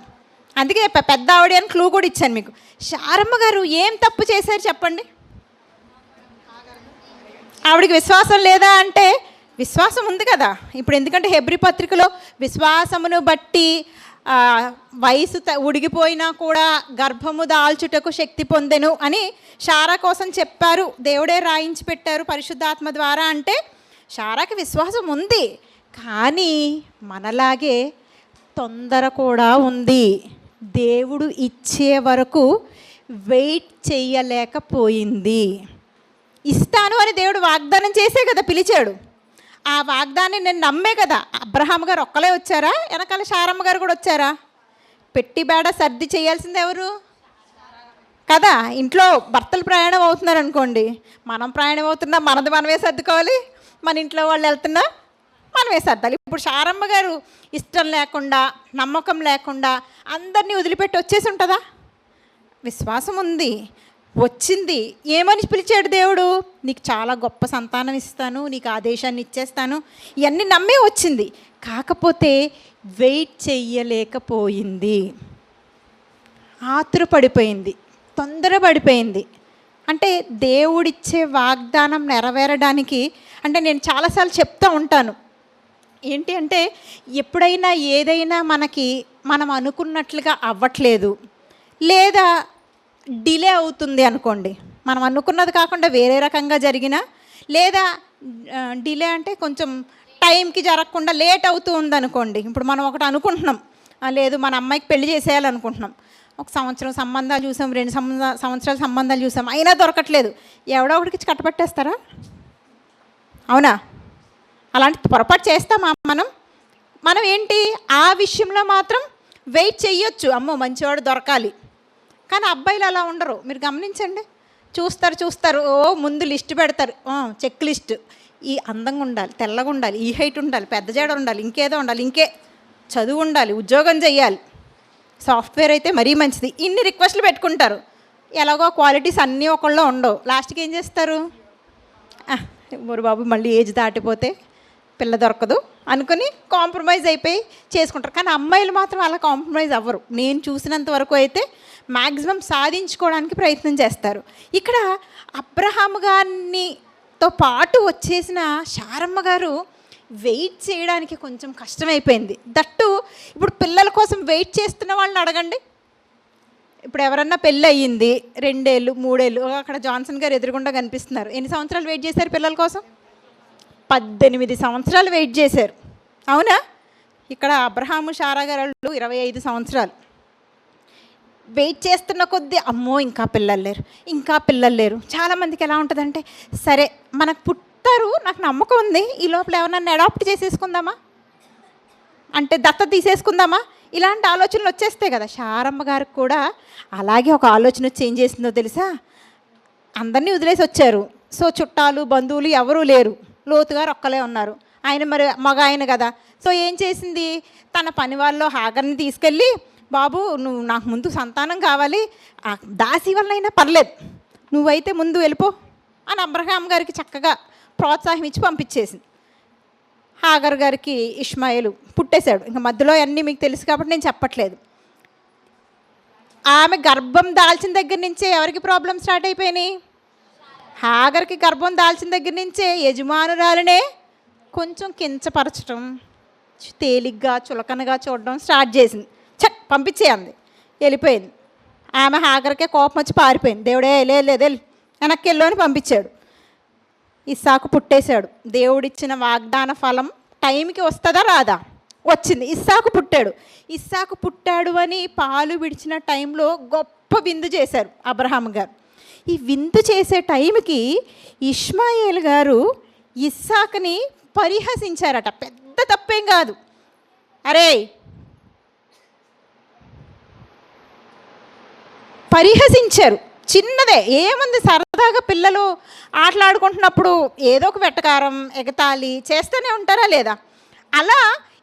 అందుకే పెద్ద ఆవిడ అని క్లూ కూడా ఇచ్చాను మీకు. శారమ్మ గారు ఏం తప్పు చేశారు చెప్పండి? ఆవిడికి విశ్వాసం లేదా అంటే విశ్వాసం ఉంది కదా. ఇప్పుడు ఎందుకంటే హెబ్రీ పత్రికలో విశ్వాసమును బట్టి వయసు ఉడిగిపోయినా కూడా గర్భము దాల్చుటకు శక్తి పొందెను అని శారా కోసం చెప్పారు, దేవుడే రాయించి పెట్టారు పరిశుద్ధాత్మ ద్వారా అంటే శారాకి విశ్వాసం ఉంది. కానీ మనలాగే తొందర కూడా ఉంది. దేవుడు ఇచ్చే వరకు వెయిట్ చేయలేకపోయింది. ఇస్తాను అని దేవుడు వాగ్దానం చేసే కదా పిలిచాడు. ఆ వాగ్దాన్ని నేను నమ్మే కదా అబ్రహాం గారు ఒక్కలే వచ్చారా, వెనకాల శారమ్మ గారు కూడా వచ్చారా? పెట్టి బేడ సర్ది చేయాల్సింది ఎవరు కదా? ఇంట్లో భర్తలు ప్రయాణం అవుతున్నారు అనుకోండి, మనం ప్రయాణం అవుతున్నా మనది మనమే సర్దుకోవాలి, మన ఇంట్లో వాళ్ళు వెళ్తున్నా మనమే సర్దాలి. ఇప్పుడు శారమ్మ గారు ఇష్టం లేకుండా నమ్మకం లేకుండా అందరినీ వదిలిపెట్టి వచ్చేసి ఉంటుందా? విశ్వాసం ఉంది, వచ్చింది. ఏమని పిలిచాడు దేవుడు? నీకు చాలా గొప్ప సంతానం ఇస్తాను, నీకు ఆదేశాన్ని ఇచ్చేస్తాను, ఇవన్నీ నమ్మే వచ్చింది. కాకపోతే వెయిట్ చెయ్యలేకపోయింది, ఆతురపడిపోయింది, తొందరపడిపోయింది. అంటే దేవుడిచ్చే వాగ్దానం నెరవేరడానికి అంటే నేను చాలాసార్లు చెప్తూ ఉంటాను ఏంటి అంటే, ఎప్పుడైనా ఏదైనా మనం అనుకున్నట్లుగా అవ్వట్లేదు లేదా డిలే అవుతుంది అనుకోండి, మనం అనుకున్నది కాకుండా వేరే రకంగా జరిగినా, లేదా డిలే అంటే కొంచెం టైంకి జరగకుండా లేట్ అవుతూ ఉందనుకోండి. ఇప్పుడు మనం ఒకటి అనుకుంటున్నాం, లేదు మన అమ్మాయికి పెళ్లి చేసేయాలనుకుంటున్నాం, ఒక సంవత్సరం సంబంధాలు చూసాం, 2 సంవత్సరాల సంబంధాలు చూసాం, అయినా దొరకట్లేదు. ఎవడో ఒకటికి కట్టపెట్టేస్తారా? అవునా? అలాంటి పొరపాటు చేస్తామా మనం ఏంటి ఆ విషయంలో మాత్రం వెయిట్ చెయ్యొచ్చు, అమ్మో మంచివాడు దొరకాలి. కానీ అబ్బాయిలు అలా ఉండరు. మీరు గమనించండి, చూస్తారు ముందు లిస్ట్ పెడతారు, చెక్ లిస్ట్. ఈ అందంగా ఉండాలి, తెల్లగా ఉండాలి, ఈ హైట్ ఉండాలి, పెద్ద జడ ఉండాలి, ఇంకేదో ఉండాలి, ఇంకే చదువు ఉండాలి, ఉద్యోగం చేయాలి, సాఫ్ట్వేర్ అయితే మరీ మంచిది, ఇన్ని రిక్వెస్ట్లు పెట్టుకుంటారు. ఎలాగో క్వాలిటీస్ అన్నీ ఒకళ్ళో ఉండవు. లాస్ట్కి ఏం చేస్తారు? మరి బాబు మళ్ళీ ఏజ్ దాటిపోతే పిల్ల దొరకదు అనుకుని కాంప్రమైజ్ అయిపోయి చేసుకుంటారు. కానీ అమ్మాయిలు మాత్రం అలా కాంప్రమైజ్ అవ్వరు. నేను చూసినంత వరకు అయితే మ్యాక్సిమం సాధించుకోవడానికి ప్రయత్నం చేస్తారు. ఇక్కడ అబ్రహాం గారితో పాటు వచ్చేసిన శారమ్మ గారు వెయిట్ చేయడానికి కొంచెం కష్టమైపోయింది. దట్టు ఇప్పుడు పిల్లల కోసం వెయిట్ చేస్తున్న వాళ్ళని అడగండి. ఇప్పుడు ఎవరన్నా పెళ్ళి అయ్యింది 2 ఏళ్ళు 3 ఏళ్ళు, అక్కడ జాన్సన్ గారు ఎదురుగుండా కనిపిస్తున్నారు. ఎన్ని సంవత్సరాలు వెయిట్ చేశారు పిల్లల కోసం? 18 సంవత్సరాలు వెయిట్ చేశారు. అవునా? ఇక్కడ అబ్రహాము శారా గారు 25 సంవత్సరాలు వెయిట్ చేస్తున్న కొద్దీ అమ్మో ఇంకా పిల్లలు లేరు. చాలామందికి ఎలా ఉంటుందంటే, సరే మనకు పుట్టారు, నాకు నమ్మకం ఉంది, ఈ లోపల ఎవరన్నా అడాప్ట్ చేసేసుకుందామా, అంటే దత్తత తీసేసుకుందామా, ఇలాంటి ఆలోచనలు వచ్చేస్తాయి కదా. శారమ్మ గారికి కూడా అలాగే ఒక ఆలోచన వచ్చి ఏం చేసిందో తెలుసా? అందరినీ వదిలేసి వచ్చారు. సో చుట్టాలు బంధువులు ఎవరూ లేరు, లోతు గారు ఒక్కలే ఉన్నారు. ఆయన మరి మగ ఆయన కదా. సో ఏం చేసింది? తన పని వాళ్ళలో హాగర్ని తీసుకెళ్ళి, బాబు నువ్వు నాకు ముందు సంతానం కావాలి, దాసి వల్లైనా పర్లేదు, నువ్వైతే ముందు వెళ్ళిపో అని అబ్రహాం గారికి చక్కగా ప్రోత్సాహం ఇచ్చి పంపించేసింది. హాగర్ గారికి ఇష్మాయేలు పుట్టేశాడు. ఇంకా మధ్యలో అన్నీ మీకు తెలుసు కాబట్టి నేను చెప్పట్లేదు. ఆమె గర్భం దాల్చిన దగ్గర నుంచే ఎవరికి ప్రాబ్లం స్టార్ట్ అయిపోయినాయి? హాగర్కి గర్భం దాల్చిన దగ్గర నుంచే యజమానురాలనే కొంచెం కించపరచడం, తేలిగ్గా చులకనగా చూడడం స్టార్ట్ చేసింది. పంపించేయండి, వెళ్ళిపోయింది. ఆమె హాగర్కే కోపం వచ్చి పారిపోయింది. దేవుడే లేదు వెనక్కి వెళ్ళు అని పంపించాడు. ఇస్సాకు పుట్టేశాడు. దేవుడిచ్చిన వాగ్దాన ఫలం టైంకి వస్తుందా రాదా? వచ్చింది. ఇస్సాకు పుట్టాడు అని పాలు విడిచిన టైంలో గొప్ప విందు చేశారు అబ్రహాం గారు. ఈ విందు చేసే టైంకి ఇష్మాయేల్ గారు ఇస్సాకుని పరిహసించారట. పెద్ద తప్పేం కాదు, అరే పరిహసించారు, చిన్నదే, ఏముంది, సరదాగా పిల్లలు ఆటలాడుకుంటున్నప్పుడు ఏదో ఒక వెటకారం ఎగతాళి చేస్తూనే ఉంటారా లేదా? అలా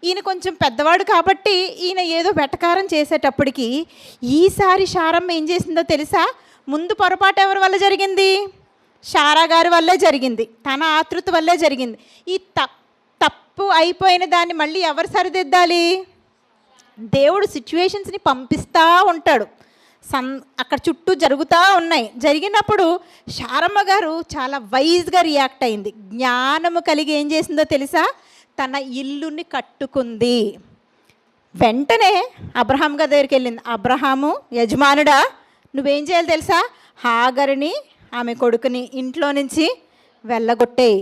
ఈయన కొంచెం పెద్దవాడు కాబట్టి ఈయన ఏదో వెటకారం చేసేటప్పటికి ఈసారి శారమ్మ ఏం చేసిందో తెలుసా? ముందు పొరపాటు ఎవరి వల్ల జరిగింది? శారా గారి వల్లే జరిగింది, తన ఆతృత వల్లే జరిగింది. ఈ తప్పు అయిపోయిన దాన్ని మళ్ళీ ఎవరు సరిదిద్దాలి? దేవుడు సిచ్యువేషన్స్ని పంపిస్తూ ఉంటాడు. అక్కడ చుట్టూ జరుగుతూ ఉన్నాయి. జరిగినప్పుడు శారమ్మ గారు చాలా వైజ్గా రియాక్ట్ అయింది. జ్ఞానము కలిగి ఏం చేసిందో తెలుసా? తన ఇల్లుని కట్టుకుంది. వెంటనే అబ్రహాం గారి దగ్గరికి వెళ్ళింది. అబ్రహాము, యజమానుడా, నువ్వేం చేయాలి తెలుసా? హాగరుని ఆమె కొడుకుని ఇంట్లో నుంచి వెళ్ళగొట్టేయి.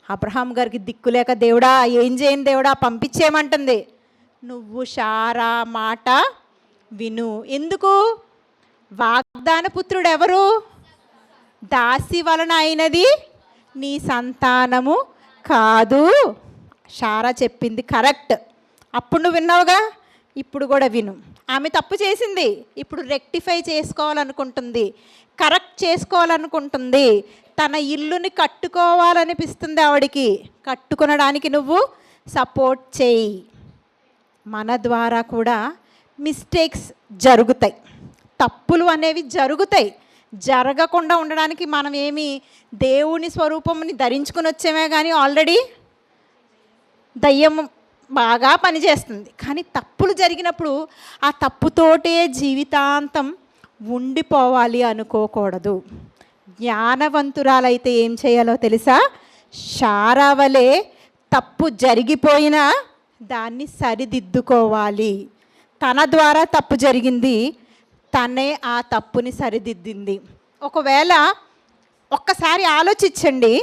అబ్రహాం గారికి దిక్కులేక, దేవుడా ఏం చేయను దేవుడా పంపించేయమంటుంది. నువ్వు శారా మాట విను. ఎందుకు? వాగ్దాన పుత్రుడు ఎవరు? దాసి వలన అయినది నీ సంతానము కాదు. శారా చెప్పింది కరెక్ట్. అప్పుడు నువ్వు విన్నావుగా, ఇప్పుడు కూడా విను. ఆమె తప్పు చేసింది, ఇప్పుడు రెక్టిఫై చేసుకోవాలనుకుంటుంది, కరెక్ట్ చేసుకోవాలనుకుంటుంది. తన ఇల్లుని కట్టుకోవాలనిపిస్తుంది ఆవిడికి. కట్టుకొనడానికి నువ్వు సపోర్ట్ చేయి. మన ద్వారా కూడా మిస్టేక్స్ జరుగుతాయి, తప్పులు అనేవి జరుగుతాయి. జరగకుండా ఉండడానికి మనం ఏమి దేవుని స్వరూపంని ధరించుకొని వచ్చామే కానీ ఆల్రెడీ దయ్యం బాగా పనిచేస్తుంది. కానీ తప్పులు జరిగినప్పుడు ఆ తప్పుతోటే జీవితాంతం ఉండిపోవాలి అనుకోకూడదు. జ్ఞానవంతురాలైతే ఏం చేయాలో తెలుసా? శారా వలె తప్పు జరిగిపోయినా దాన్ని సరిదిద్దుకోవాలి. తన ద్వారా తప్పు జరిగింది, తనే ఆ తప్పుని సరిదిద్దింది. ఒకవేళ ఒక్కసారి ఆలోచించండి,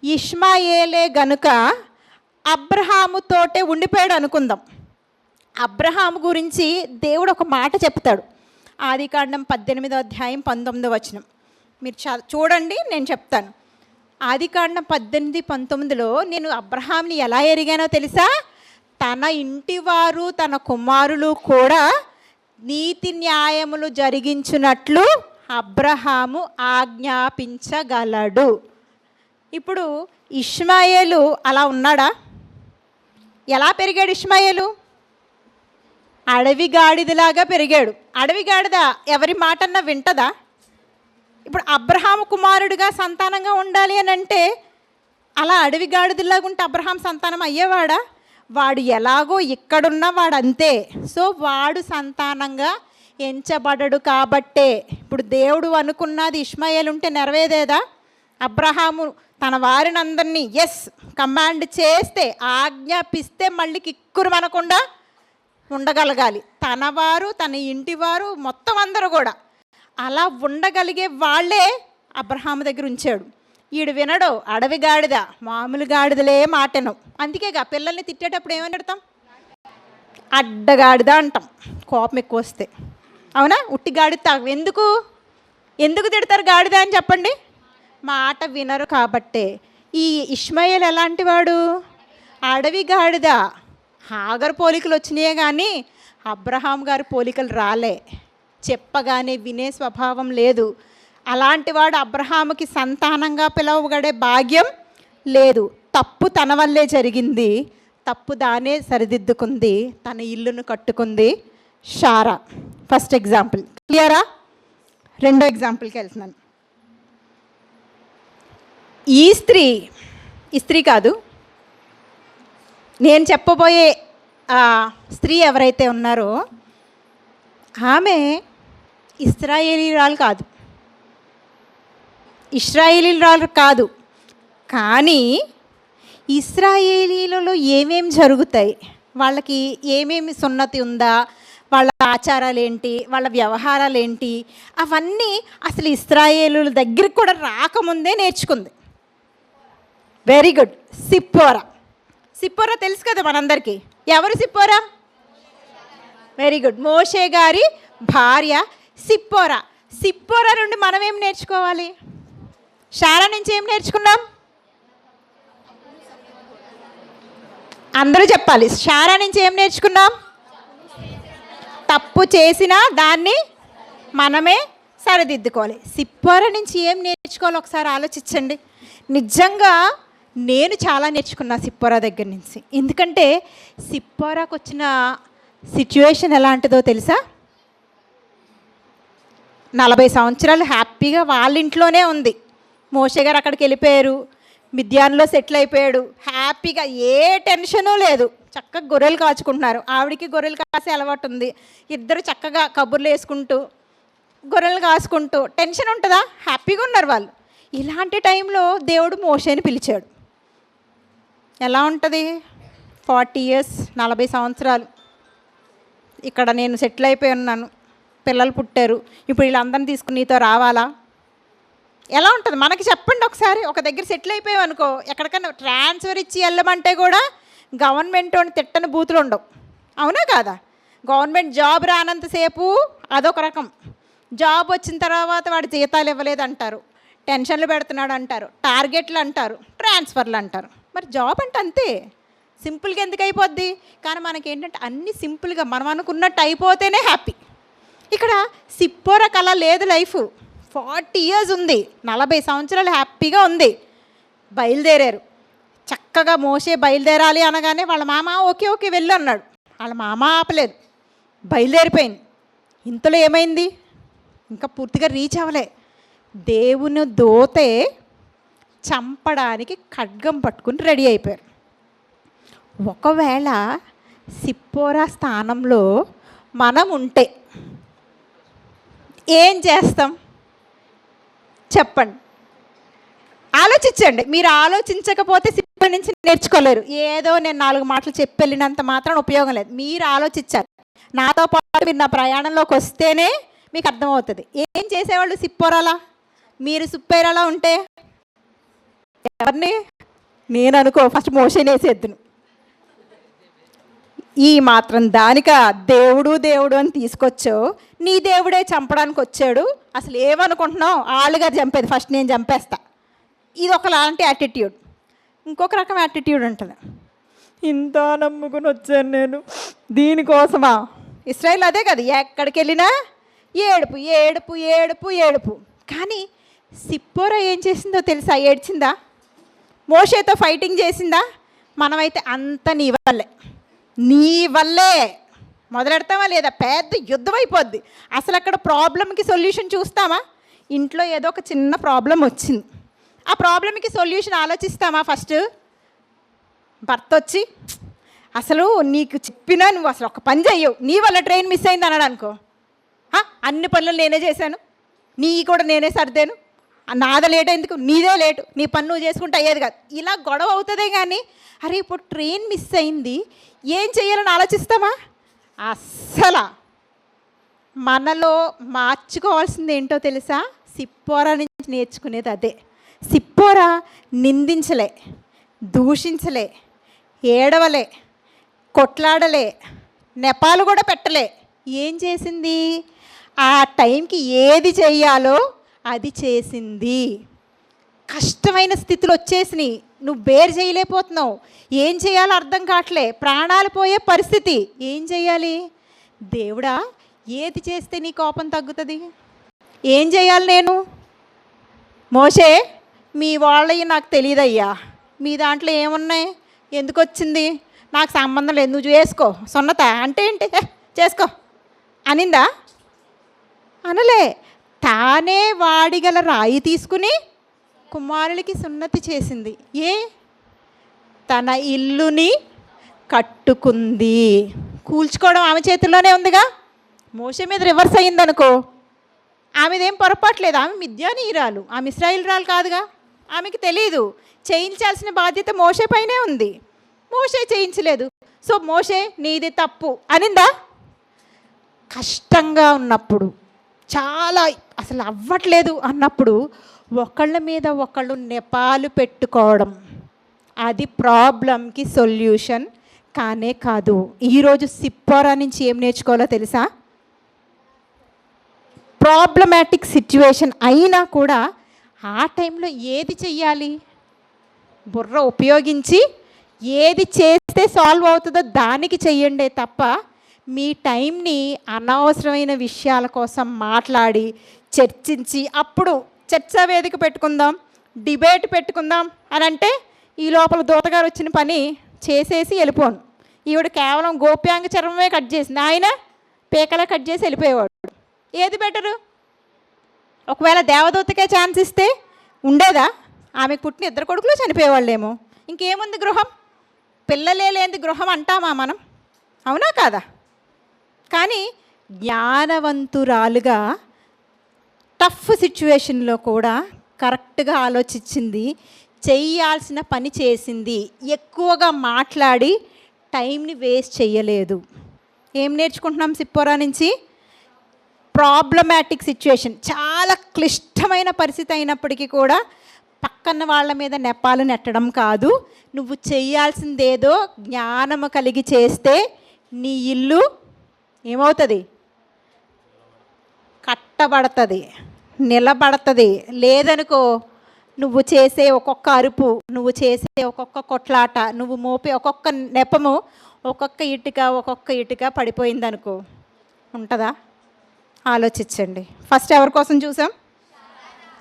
ఇష్మాయేలే గనుక అబ్రహాముతోటే ఉండిపోయాడు అనుకుందాం. అబ్రహాము గురించి దేవుడు ఒక మాట చెప్తాడు. ఆదికాండం 18వ అధ్యాయం 19వ వచనం మీరు చూడండి, నేను చెప్తాను. ఆదికాండం 18:19లో నేను అబ్రహాంని ఎలా ఎరిగానో తెలుసా? తన ఇంటివారు తన కుమారులు కూడా నీతి న్యాయములు జరిగించున్నట్లు అబ్రహాము ఆజ్ఞాపించగలడు. ఇప్పుడు ఇష్మాయేలు అలా ఉన్నాడా? ఎలా పెరిగాడు ఇష్మాయేలు? అడవి గాడిదలాగా పెరిగాడు. అడవి గాడిద ఎవరి మాటన్నా వింటదా? ఇప్పుడు అబ్రహాము కుమారుడిగా సంతానంగా ఉండాలి అని అంటే అలా అడవి గాడిదలాగా ఉంటే అబ్రహాం సంతానం అయ్యేవాడా? వాడు ఎలాగో ఇక్కడున్న వాడు అంతే. సో వాడు సంతానంగా ఎంచబడడు. కాబట్టే ఇప్పుడు దేవుడు అనుకున్నది ఇష్మాయేలు ఉంటే నెరవేరేదా? అబ్రహాము తన వారిని అందరినీ కమాండ్ చేస్తే, ఆజ్ఞాపిస్తే మళ్ళీ కిక్కురు మనకుండా ఉండగలగాలి. తన వారు, తన ఇంటివారు, మొత్తం అందరూ కూడా అలా ఉండగలిగే వాళ్ళే అబ్రహాము దగ్గర ఉంచాడు. ఈడు వినడు, అడవి గాడిద, మామూలు గాడిదలే మాటను. అందుకేగా పిల్లల్ని తిట్టేటప్పుడు ఏమని అడతాం? అడ్డగాడిద అంటాం, కోపం ఎక్కువ వస్తే. అవునా? ఉట్టి గాడిద ఎందుకు తిడతారు గాడిద అని చెప్పండి? మాట వినరు కాబట్టే. ఈ ఇష్మాయేల్ ఎలాంటి వాడు? అడవి గాడిద. హాగర్ పోలికలు వచ్చినాయే కానీ అబ్రహాం గారి పోలికలు రాలే. చెప్పగానే వినే స్వభావం లేదు. అలాంటి వాడు అబ్రహాముకి సంతానంగా పిలువబడే భాగ్యం లేదు. తప్పు తన వల్లే జరిగింది, తప్పు దానే సరిదిద్దుకుంది, తన ఇల్లును కట్టుకుంది శారా. ఫస్ట్ ఎగ్జాంపుల్ క్లియరా? రెండో ఎగ్జాంపుల్కి వెళ్తున్నాను. ఈ స్త్రీ కాదు, నేను చెప్పబోయే స్త్రీ ఎవరైతే ఉన్నారో ఆమె ఇశ్రాయేలీయురాలు కాదు. కానీ ఇశ్రాయేలీలలో ఏమేమి జరుగుతాయి, వాళ్ళకి ఏమేమి సున్నతి ఉందా, వాళ్ళ ఆచారాలు ఏంటి, వాళ్ళ వ్యవహారాలు ఏంటి, అవన్నీ అసలు ఇశ్రాయేలుల దగ్గరికి కూడా రాకముందే నేర్చుకుంది. Very good. సిప్పోరా తెలుసు కదా మనందరికీ. ఎవరు సిప్పోరా? Very good. మోషే గారి భార్య సిప్పోరా నుండి మనం ఏం నేర్చుకోవాలి? శారా నుంచి ఏం నేర్చుకున్నాం? అందరూ చెప్పాలి. శారా నుంచి ఏం నేర్చుకున్నాం? తప్పు చేసినా దాన్ని మనమే సరిదిద్దుకోవాలి. సిప్పోరా నుంచి ఏం నేర్చుకోవాలి ఒకసారి ఆలోచించండి. నిజంగా నేను చాలా నేర్చుకున్నా సిప్పోరా దగ్గర నుంచి. ఎందుకంటే సిప్పోరాకు వచ్చిన సిచ్యువేషన్ ఎలాంటిదో తెలుసా? 40 సంవత్సరాలు హ్యాపీగా వాళ్ళ ఇంట్లోనే ఉంది. మోషే గారు అక్కడికి వెళ్ళిపోయారు, మిద్యాన్లో సెటిల్ అయిపోయాడు. హ్యాపీగా ఏ టెన్షను లేదు, చక్కగా గొర్రెలు కాచుకుంటున్నారు. ఆవిడికి గొర్రెలు కాసే అలవాటు ఉంది. ఇద్దరు చక్కగా కబుర్లు వేసుకుంటూ గొర్రెలు కాసుకుంటూ, టెన్షన్ ఉంటుందా? హ్యాపీగా ఉన్నారు వాళ్ళు. ఇలాంటి టైంలో దేవుడు మోషేని పిలిచాడు. ఎలా ఉంటుంది? 40 years, 40 సంవత్సరాలు ఇక్కడ నేను సెటిల్ అయిపోయి ఉన్నాను, పిల్లలు పుట్టారు, ఇప్పుడు వీళ్ళందరినీ తీసుకుని నీతో రావాలా? ఎలా ఉంటుంది మనకి చెప్పండి ఒకసారి. ఒక దగ్గర సెటిల్ అయిపోయాం అనుకో, ఎక్కడికైనా ట్రాన్స్ఫర్ ఇచ్చి వెళ్ళమంటే కూడా గవర్నమెంట్ తిట్టని బూతులు ఉండవు, అవునా కాదా? గవర్నమెంట్ జాబ్ రానంతసేపు అదొక రకం, జాబ్ వచ్చిన తర్వాత వాడు జీతాలు ఇవ్వలేదు అంటారు, టెన్షన్లు పెడుతున్నాడు అంటారు, టార్గెట్లు అంటారు, ట్రాన్స్ఫర్లు అంటారు. మరి జాబ్ అంటే అంతే సింపుల్గా ఎందుకు అయిపోద్ది? కానీ మనకి ఏంటంటే అన్నీ సింపుల్గా మనం అనుకున్నట్టు అయిపోతేనే హ్యాపీ. ఇక్కడ సిప్పోరా కళ లేదు. లైఫ్ 40 years ఉంది, 40 సంవత్సరాలు హ్యాపీగా ఉంది. బయలుదేరారు చక్కగా. మోసే బయలుదేరాలి అనగానే వాళ్ళ మామ ఓకే ఓకే వెళ్ళు అన్నాడు. వాళ్ళ మామ ఆపలేదు, బయలుదేరిపోయింది. ఇంతలో ఏమైంది? ఇంకా పూర్తిగా రీచ్ అవ్వలే. దేవుని దూతే చంపడానికి ఖడ్గం పట్టుకుని రెడీ అయిపోయారు. ఒకవేళ సిప్పోరా స్థానంలో మనం ఉంటే ఏం చేస్తాం చెప్పండి? ఆలోచించండి. మీరు ఆలోచించకపోతే సిప్పోరా నుంచి నేర్చుకోలేరు. ఏదో నేను 4 మాటలు చెప్పి వెళ్ళినంత మాత్రం ఉపయోగం లేదు. మీరు ఆలోచించాలి. నాతో పాటు మీరు నా ప్రయాణంలోకి వస్తేనే మీకు అర్థమవుతుంది. ఏం చేసేవాళ్ళు సిప్పోరాలా? మీరు సిప్పోరాలా ఉంటే ఎవరిని? నేను అనుకో ఫస్ట్ మోషన్ వేసేద్దును. ఈ మాత్రం దానిక దేవుడు దేవుడు అని తీసుకొచ్చో, నీ దేవుడే చంపడానికి వచ్చాడు. అసలు ఏమనుకుంటున్నావు? ఆళ్ళుగా చంపేది ఫస్ట్ నేను చంపేస్తా. ఇది ఒకలాంటి యాటిట్యూడ్. ఇంకొక రకం యాటిట్యూడ్ ఉంటుంది. ఇంత నమ్ముకుని వచ్చాను నేను దీనికోసమా? ఇశ్రాయేల్ అదే కదా, ఎక్కడికి వెళ్ళినా ఏడుపు ఏడుపు ఏడుపు ఏడుపు. కానీ సిప్పోరా ఏం చేసిందో తెలుసా? ఏడ్చిందా? మోషేతో ఫైటింగ్ చేసిందా? మనమైతే అంత నీ వల్లే నీ వల్లే మొదలెడతామా లేదా? పెద్ద యుద్ధం అయిపోద్ది. అసలు అక్కడ ప్రాబ్లంకి సొల్యూషన్ చూస్తామా? ఇంట్లో ఏదో ఒక చిన్న ప్రాబ్లం వచ్చింది, ఆ ప్రాబ్లంకి సొల్యూషన్ ఆలోచిస్తామా? ఫస్ట్ భర్త వచ్చి అసలు నీకు చెప్పినా నువ్వు అసలు ఒక పని చెయ్యవు, నీ వల్ల ట్రైన్ మిస్ అయింది అన్నాడు అనుకో, అన్ని పనులు నేనే చేశాను, నీ కూడా నేనే సర్దాను, నాదే లేట్ ఎందుకు, నీదే లేటు, నీ పని నువ్వు చేసుకుంటే అయ్యేది కాదు. ఇలా గొడవ అవుతుందే కానీ అరే ఇప్పుడు ట్రైన్ మిస్ అయింది ఏం చేయాలని ఆలోచిస్తామా? అస్సలు. మనలో మార్చుకోవాల్సింది ఏంటో తెలుసా? సిప్పోరా నుంచి నేర్చుకునేది అదే. సిప్పోరా నిందించలే, దూషించలే, ఏడవలే, కొట్లాడలే, నెపాలు కూడా పెట్టలే. ఏం చేసింది? ఆ టైంకి ఏది చెయ్యాలో అది చేసింది. కష్టమైన స్థితిలో వచ్చేసినాయి, నువ్వు బేర్ చేయలేకపోతున్నావు, ఏం చేయాలో అర్థం కావట్లే, ప్రాణాలు పోయే పరిస్థితి. ఏం చేయాలి? దేవుడా ఏది చేస్తే నీ కోపం తగ్గుతుంది? ఏం చేయాలి నేను? మోషే మీ వాళ్ళవి నాకు తెలియదయ్యా, మీ దాంట్లో ఏమున్నాయి, ఎందుకు వచ్చింది, నాకు సంబంధం లేదు, నువ్వు చేసుకో. సున్నత అంటే ఏంటి? చేసుకో అనిందా? అనలే. తానే వాడిగల రాయి తీసుకుని కుమారులకి సున్నతి చేసింది. ఏ? తన ఇల్లుని కట్టుకుంది. కూల్చుకోవడం ఆమె చేతుల్లోనే ఉందిగా. మోషే మీద రివర్స్ అయ్యిందనుకో, ఆమెదేం పొరపాట్లేదు. ఆమె మిద్యానీయురాలు, ఆమె ఇశ్రాయేలురాలు కాదుగా. ఆమెకి తెలియదు. చేయించాల్సిన బాధ్యత మోషే పైనే ఉంది. మోషే చేయించలేదు. సో మోషే నీది తప్పు అనిందా? కష్టంగా ఉన్నప్పుడు, చాలా అసలు అవ్వట్లేదు అన్నప్పుడు ఒకళ్ళ మీద ఒకళ్ళు నెపాలు పెట్టుకోవడం అది ప్రాబ్లంకి సొల్యూషన్ కానే కాదు. ఈరోజు సిప్పోరా నుంచి ఏం నేర్చుకోవాలో తెలుసా? ప్రాబ్లమాటిక్ సిచ్యువేషన్ అయినా కూడా ఆ టైంలో ఏది చెయ్యాలి? బుర్ర ఉపయోగించి ఏది చేస్తే సాల్వ్ అవుతుందో దానికి చెయ్యండి తప్ప మీ టైంని అనవసరమైన విషయాల కోసం మాట్లాడి చర్చించి అప్పుడు చర్చా వేదిక పెట్టుకుందాం, డిబేట్ పెట్టుకుందాం అని అంటే ఈ లోపల దూతగారు వచ్చిన పని చేసేసి వెళ్ళిపోను. ఈవిడ కేవలం గోప్యాంగ చర్మమే కట్ చేసింది, ఆయన పీకలే కట్ చేసి వెళ్ళిపోయేవాడు. ఏది బెటరు? ఒకవేళ దేవదూతకే ఛాన్స్ ఇస్తే ఉండేదా? ఆమెకు పుట్టిన 2 కొడుకులు చనిపోయేవాళ్ళేమో. ఇంకేముంది గృహం? పిల్లలే లేని గృహం అంటామా మనం? అవునా కాదా? కానీ జ్ఞానవంతురాలుగా టఫ్ సిచ్యువేషన్లో కూడా కరెక్ట్గా ఆలోచించింది, చేయాల్సిన పని చేసింది, ఎక్కువగా మాట్లాడి టైంని వేస్ట్ చేయలేదు. ఏం నేర్చుకుంటున్నాం సిప్పోరా నుంచి? ప్రాబ్లమాటిక్ సిచ్యువేషన్, చాలా క్లిష్టమైన పరిస్థితి అయినప్పటికీ కూడా పక్కన వాళ్ళ మీద నెపాలు నెట్టడం కాదు. నువ్వు చేయాల్సిందేదో జ్ఞానము కలిగి చేస్తే నీ ఇల్లు ఏమవుతుంది? కట్టబడుతుంది, నిలబడుతుంది. లేదనుకో, నువ్వు చేసే ఒక్కొక్క అరుపు, నువ్వు చేసే ఒక్కొక్క కొట్లాట, నువ్వు మోపే ఒక్కొక్క నెపము ఒక్కొక్క ఇటుక పడిపోయిందనుకో, ఉంటుందా? ఆలోచించండి. ఫస్ట్ ఎవరి కోసం చూసాం?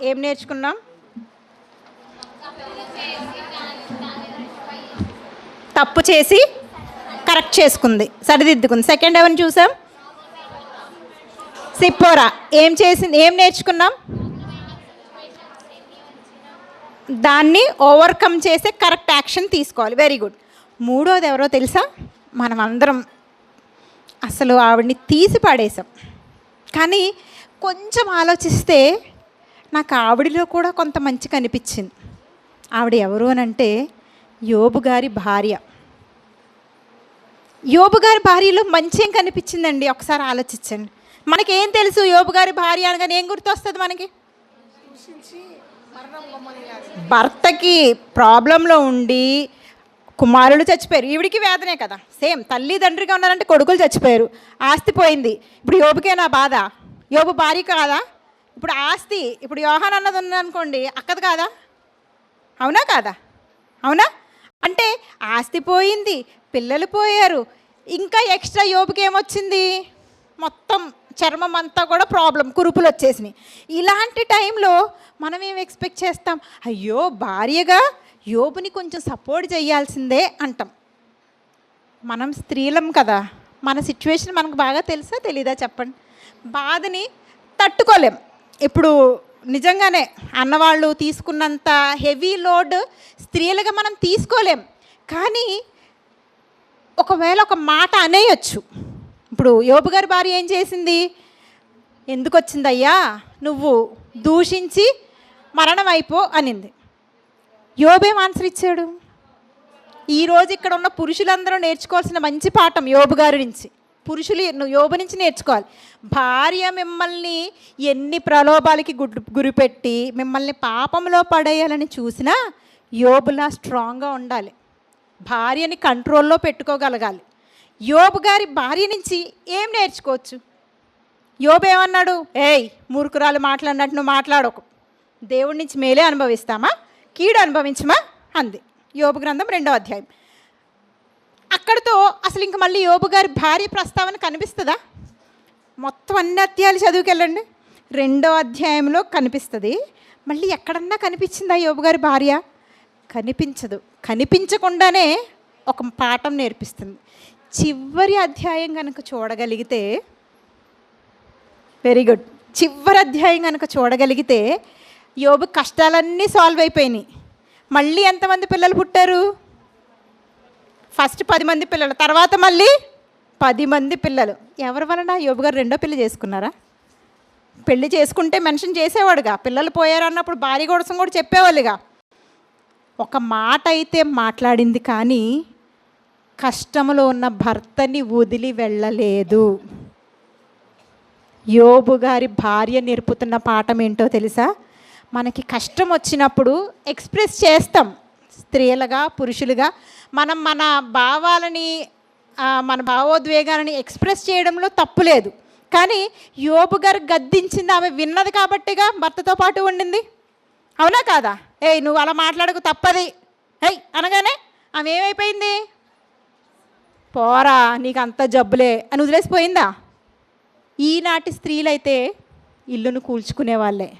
ఏం నేర్చుకున్నాం? తప్పు చేసి కరెక్ట్ చేసుకుంది, సరిదిద్దుకుంది. సెకండ్ ఎవరిని చూసాం? సిప్పోరా ఏం చేసింది? ఏం నేర్చుకున్నాం? దాన్ని ఓవర్కమ్ చేసే కరెక్ట్ యాక్షన్ తీసుకోవాలి. Very good. మూడోది ఎవరో తెలుసా? మనం అందరం అసలు ఆవిడ్ని తీసి పాడేశాం. కానీ కొంచెం ఆలోచిస్తే నాకు ఆవిడలో కూడా కొంత మంచి కనిపించింది. ఆవిడ ఎవరు అని అంటే యోబు గారి భార్య. యోబు గారి భార్యలో మంచి ఏం కనిపించిందండి? ఒకసారి ఆలోచించండి. మనకేం తెలుసు? యోబు గారి భార్య అనగానే ఏం గుర్తొస్తుంది మనకి? భర్తకి ప్రాబ్లంలో ఉండి కుమారులు చచ్చిపోయారు. ఈవిడికి వేదనే కదా, సేమ్. తల్లిదండ్రిగా ఉన్నారంటే కొడుకులు చచ్చిపోయారు, ఆస్తి పోయింది. ఇప్పుడు యోబుకేనా బాధ? యోబు భార్య కాదా? ఇప్పుడు ఆస్తి, ఇప్పుడు యోహాన్ అన్నది ఉందనుకోండి, అక్కది కాదా? అవునా కాదా? అవునా? అంటే ఆస్తి పోయింది, పిల్లలు పోయారు, ఇంకా ఎక్స్ట్రా యోబుకి ఏమొచ్చింది? మొత్తం చర్మం అంతా కూడా ప్రాబ్లం, కురుపులు వచ్చేసినాయి. ఇలాంటి టైంలో మనం ఏం ఎక్స్పెక్ట్ చేస్తాం? అయ్యో, భార్యగా యోబుని కొంచెం సపోర్ట్ చేయాల్సిందే అంటాం. మనం స్త్రీలం కదా, మన సిచ్యువేషన్ మనకు బాగా తెలుసా తెలీదా చెప్పండి? బాధని తట్టుకోలేం. ఇప్పుడు నిజంగానే అన్నవాళ్ళు తీసుకున్నంత హెవీ లోడ్ స్త్రీలుగా మనం తీసుకోలేం. కానీ ఒకవేళ ఒక మాట అనేయచ్చు. ఇప్పుడు యోబు గారి భార్య ఏం చేసింది? ఎందుకు వచ్చిందయ్యా, నువ్వు దూషించి మరణం అయిపో అనింది. యోబేం ఆన్సర్ ఇచ్చాడు? ఈరోజు ఇక్కడ ఉన్న పురుషులందరూ నేర్చుకోవాల్సిన మంచి పాఠం యోబు గారి నుంచి. పురుషులు యోబు నుంచి నేర్చుకోవాలి. భార్య మిమ్మల్ని ఎన్ని ప్రలోభాలకి గురిపెట్టి మిమ్మల్ని పాపంలో పడేయాలని చూసినా యోబులా స్ట్రాంగ్గా ఉండాలి. భార్యని కంట్రోల్లో పెట్టుకోగలగాలి. యోబు గారి భార్య నుంచి ఏం నేర్చుకోవచ్చు? యోబు ఏమన్నాడు? ఏయ్ మూర్ఖురాలు మాట్లాడినట్టు నువ్వు మాట్లాడకు, దేవుడి నుంచి మేలే అనుభవిస్తామా, కీడు అనుభవించమా అంది. యోబు గ్రంథం 2వ అధ్యాయం. అక్కడితో అసలు ఇంక మళ్ళీ యోబు గారి భార్య ప్రస్తావన కనిపిస్తుందా? మొత్తం అన్ని అధ్యాయాలు చదువుకెళ్ళండి, 2వ అధ్యాయంలో కనిపిస్తుంది. మళ్ళీ ఎక్కడన్నా కనిపించిందా యోబు గారి భార్య? కనిపించదు. కనిపించకుండానే ఒక పాఠం నేర్పిస్తుంది. చివరి అధ్యాయం కనుక చూడగలిగితే, వెరీ గుడ్, చివరి అధ్యాయం కనుక చూడగలిగితే యోబు కష్టాలన్నీ సాల్వ్ అయిపోయినాయి. మళ్ళీ ఎంతమంది పిల్లలు పుట్టారు? ఫస్ట్ 10 మంది పిల్లలు, తర్వాత మళ్ళీ 10 మంది పిల్లలు. ఎవరి వలన? యోబు గారు 2వ పెళ్లి చేసుకున్నారా? పెళ్లి చేసుకుంటే మెన్షన్ చేసేవాడుగా. పిల్లలు పోయారు అన్నప్పుడు భార్య కోసం కూడా చెప్పేవాళ్ళుగా. ఒక మాట అయితే మాట్లాడింది, కానీ కష్టంలో ఉన్న భర్తని వదిలి వెళ్ళలేదు. యోబు గారి భార్య నేర్పుతున్న పాఠం ఏంటో తెలుసా? మనకి కష్టం వచ్చినప్పుడు ఎక్స్ప్రెస్ చేస్తాం. స్త్రీలుగా పురుషులుగా మనం మన భావాలని, మన భావోద్వేగాలని ఎక్స్ప్రెస్ చేయడంలో తప్పు లేదు. కానీ యోబు గారు గద్దించింది ఆమె విన్నది కాబట్టిగా భర్తతో పాటు ఉండింది. అవునా కాదా? ఏయ్ నువ్వు అలా మాట్లాడకు, తప్పది, ఏయ్ అనగానే ఆమె ఏమైపోయింది? పోరా నీకు అంత జబ్బులే అని వదిలేసిపోయిందా? ఈనాటి స్త్రీలైతే ఇల్లును కూల్చుకునే వాళ్ళే.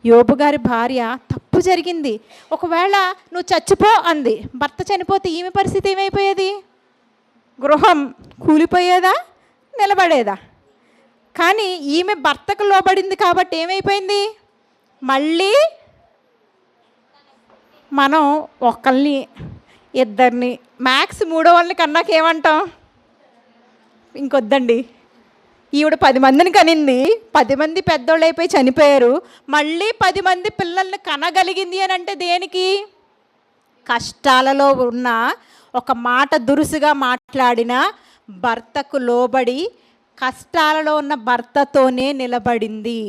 యోబు గారి భార్య తప్పు జరిగింది, ఒకవేళ నువ్వు చచ్చిపో అంది. భర్త చనిపోతే ఈమె పరిస్థితి ఏమైపోయేది? గృహం కూలిపోయేదా, నిలబడేదా? కానీ ఈమె భర్తకు లోబడింది కాబట్టి ఏమైపోయింది? మళ్ళీ మనం ఒకళ్ళని, ఇద్దరిని, మ్యాక్స్ 3వ వాళ్ళని కన్నాక ఏమంటాం? ఇంకొద్దండి, ఈవిడ 10 మందిని కనింది, 10 మంది పెద్దోళ్ళు అయిపోయి చనిపోయారు, మళ్ళీ 10 మంది పిల్లల్ని కనగలిగింది అని అంటే దేనికి? కష్టాలలో ఉన్న ఒక మాట దురుసుగా మాట్లాడిన భర్తకు లోబడి కష్టాలలో ఉన్న భర్తతోనే నిలబడింది.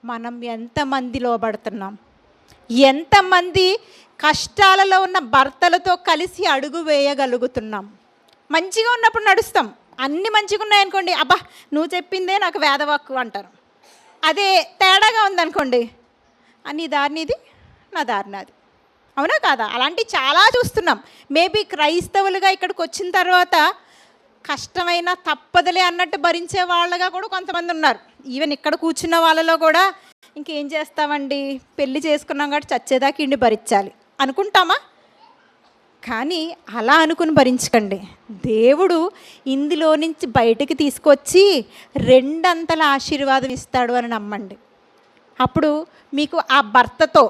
మనం ఎంతమంది లోబడుతున్నాం? ఎంతమంది కష్టాలలో ఉన్న భర్తలతో కలిసి అడుగు వేయగలుగుతున్నాం? మంచిగా ఉన్నప్పుడు నడుస్తాం, అన్నీ మంచిగా ఉన్నాయనుకోండి, అబ్బా నువ్వు చెప్పిందే నాకు వేదవాక్కు అంటారు. అదే తేడాగా ఉందనుకోండి, నీ దారినిది, నా దారినది. అవునా కాదా? అలాంటివి చాలా చూస్తున్నాం. మేబీ క్రైస్తవులుగా ఇక్కడికి వచ్చిన తర్వాత కష్టమైన తప్పదులే అన్నట్టు భరించే వాళ్ళగా కూడా కొంతమంది ఉన్నారు. ఈవెన్ ఇక్కడ కూర్చున్న వాళ్ళలో కూడా ఇంకేం చేస్తామండి, పెళ్ళి చేసుకున్నాం కాబట్టి చచ్చేదాకా ఇండి భరించాలి అనుకుంటామా? కానీ అలా అనుకుని భరించకండి. దేవుడు ఇందులో నుంచి బయటికి తీసుకొచ్చి రెండంతల ఆశీర్వాదం ఇస్తాడు అని నమ్మండి. అప్పుడు మీకు ఆ భర్తతో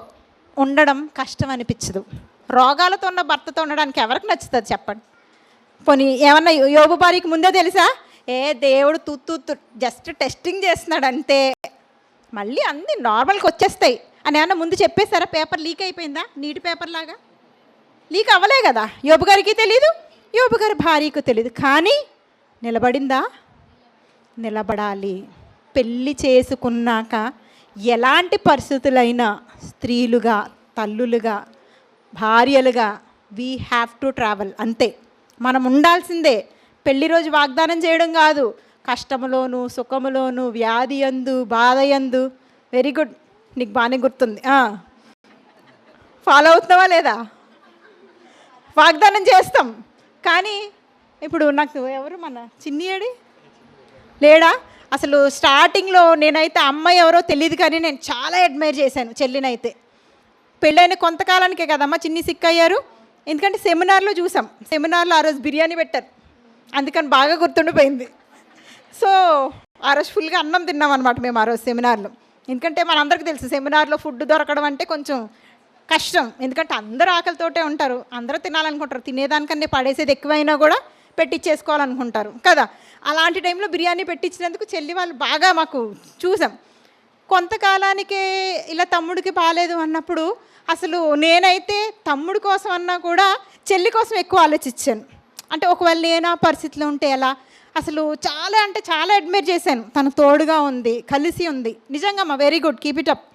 ఉండడం కష్టం అనిపించదు. రోగాలతో ఉన్న భర్తతో ఉండడానికి ఎవరికి నచ్చుతుంది చెప్పండి? పోనీ ఏమన్నా యోబు భార్యకి ముందే తెలుసా? దేవుడు తూ జస్ట్ టెస్టింగ్ చేస్తున్నాడు అంతే, మళ్ళీ అన్నీ నార్మల్గా వచ్చేస్తాయి అని ఏమన్నా ముందు చెప్పేశారా? పేపర్ లీక్ అయిపోయిందా? నీటి పేపర్ లాగా లీక్ అవ్వలే కదా. యోబు గారికి తెలీదు, యోబు గారి భార్యకు తెలీదు, కానీ నిలబడిందా? నిలబడాలి. పెళ్ళి చేసుకున్నాక ఎలాంటి పరిస్థితులైనా స్త్రీలుగా, తల్లులుగా, భార్యలుగా వీ హ్యావ్ టు ట్రావెల్ అంతే. మనం ఉండాల్సిందే. పెళ్లి రోజు వాగ్దానం చేయడం కాదు, కష్టములోను, సుఖములోను, వ్యాధి యందు, బాధ యందు. వెరీ గుడ్, నీకు బాగానే గుర్తుంది. ఫాలో అవుతున్నావా లేదా? వాగ్దానం చేస్తాం. కానీ ఇప్పుడు నాకు ఎవరు మన చిన్నియాడి లేడా? అసలు స్టార్టింగ్లో నేనైతే అమ్మాయి ఎవరో తెలియదు, కానీ నేను చాలా అడ్మైర్ చేశాను చెల్లినైతే. పెళ్ళైన కొంతకాలానికే కదమ్మా చిన్ని సిక్ అయ్యారు. ఎందుకంటే సెమినార్లో చూసాం, సెమినార్లో ఆ రోజు బిర్యానీ పెట్టారు, అందుకని బాగా గుర్తుండిపోయింది. సో ఆ రోజు ఫుల్గా అన్నం తిన్నాం అనమాట మేము ఆ రోజు సెమినార్లో. ఎందుకంటే మనందరికీ తెలుసు సెమినార్లో ఫుడ్ దొరకడం అంటే కొంచెం కష్టం. ఎందుకంటే అందరూ ఆకలితోటే ఉంటారు, అందరూ తినాలనుకుంటారు, తినేదానికన్నా పడేసేది ఎక్కువైనా కూడా పెట్టించేసుకోవాలనుకుంటారు కదా. అలాంటి టైంలో బిర్యానీ పెట్టించినందుకు చెల్లి వాళ్ళు బాగా మాకు చూసాం. కొంతకాలానికే ఇలా తమ్ముడికి బాగాలేదు అన్నప్పుడు అసలు నేనైతే తమ్ముడి కోసం అన్నా కూడా చెల్లి కోసం ఎక్కువ ఆలోచించాను. అంటే ఒకవేళ నేను ఆ పరిస్థితిలో ఉంటే ఎలా, అసలు చాలా అంటే చాలా అడ్మైర్ చేశాను. తను తోడుగా ఉంది, కలిసి ఉంది. నిజంగా మా very good, keep it up.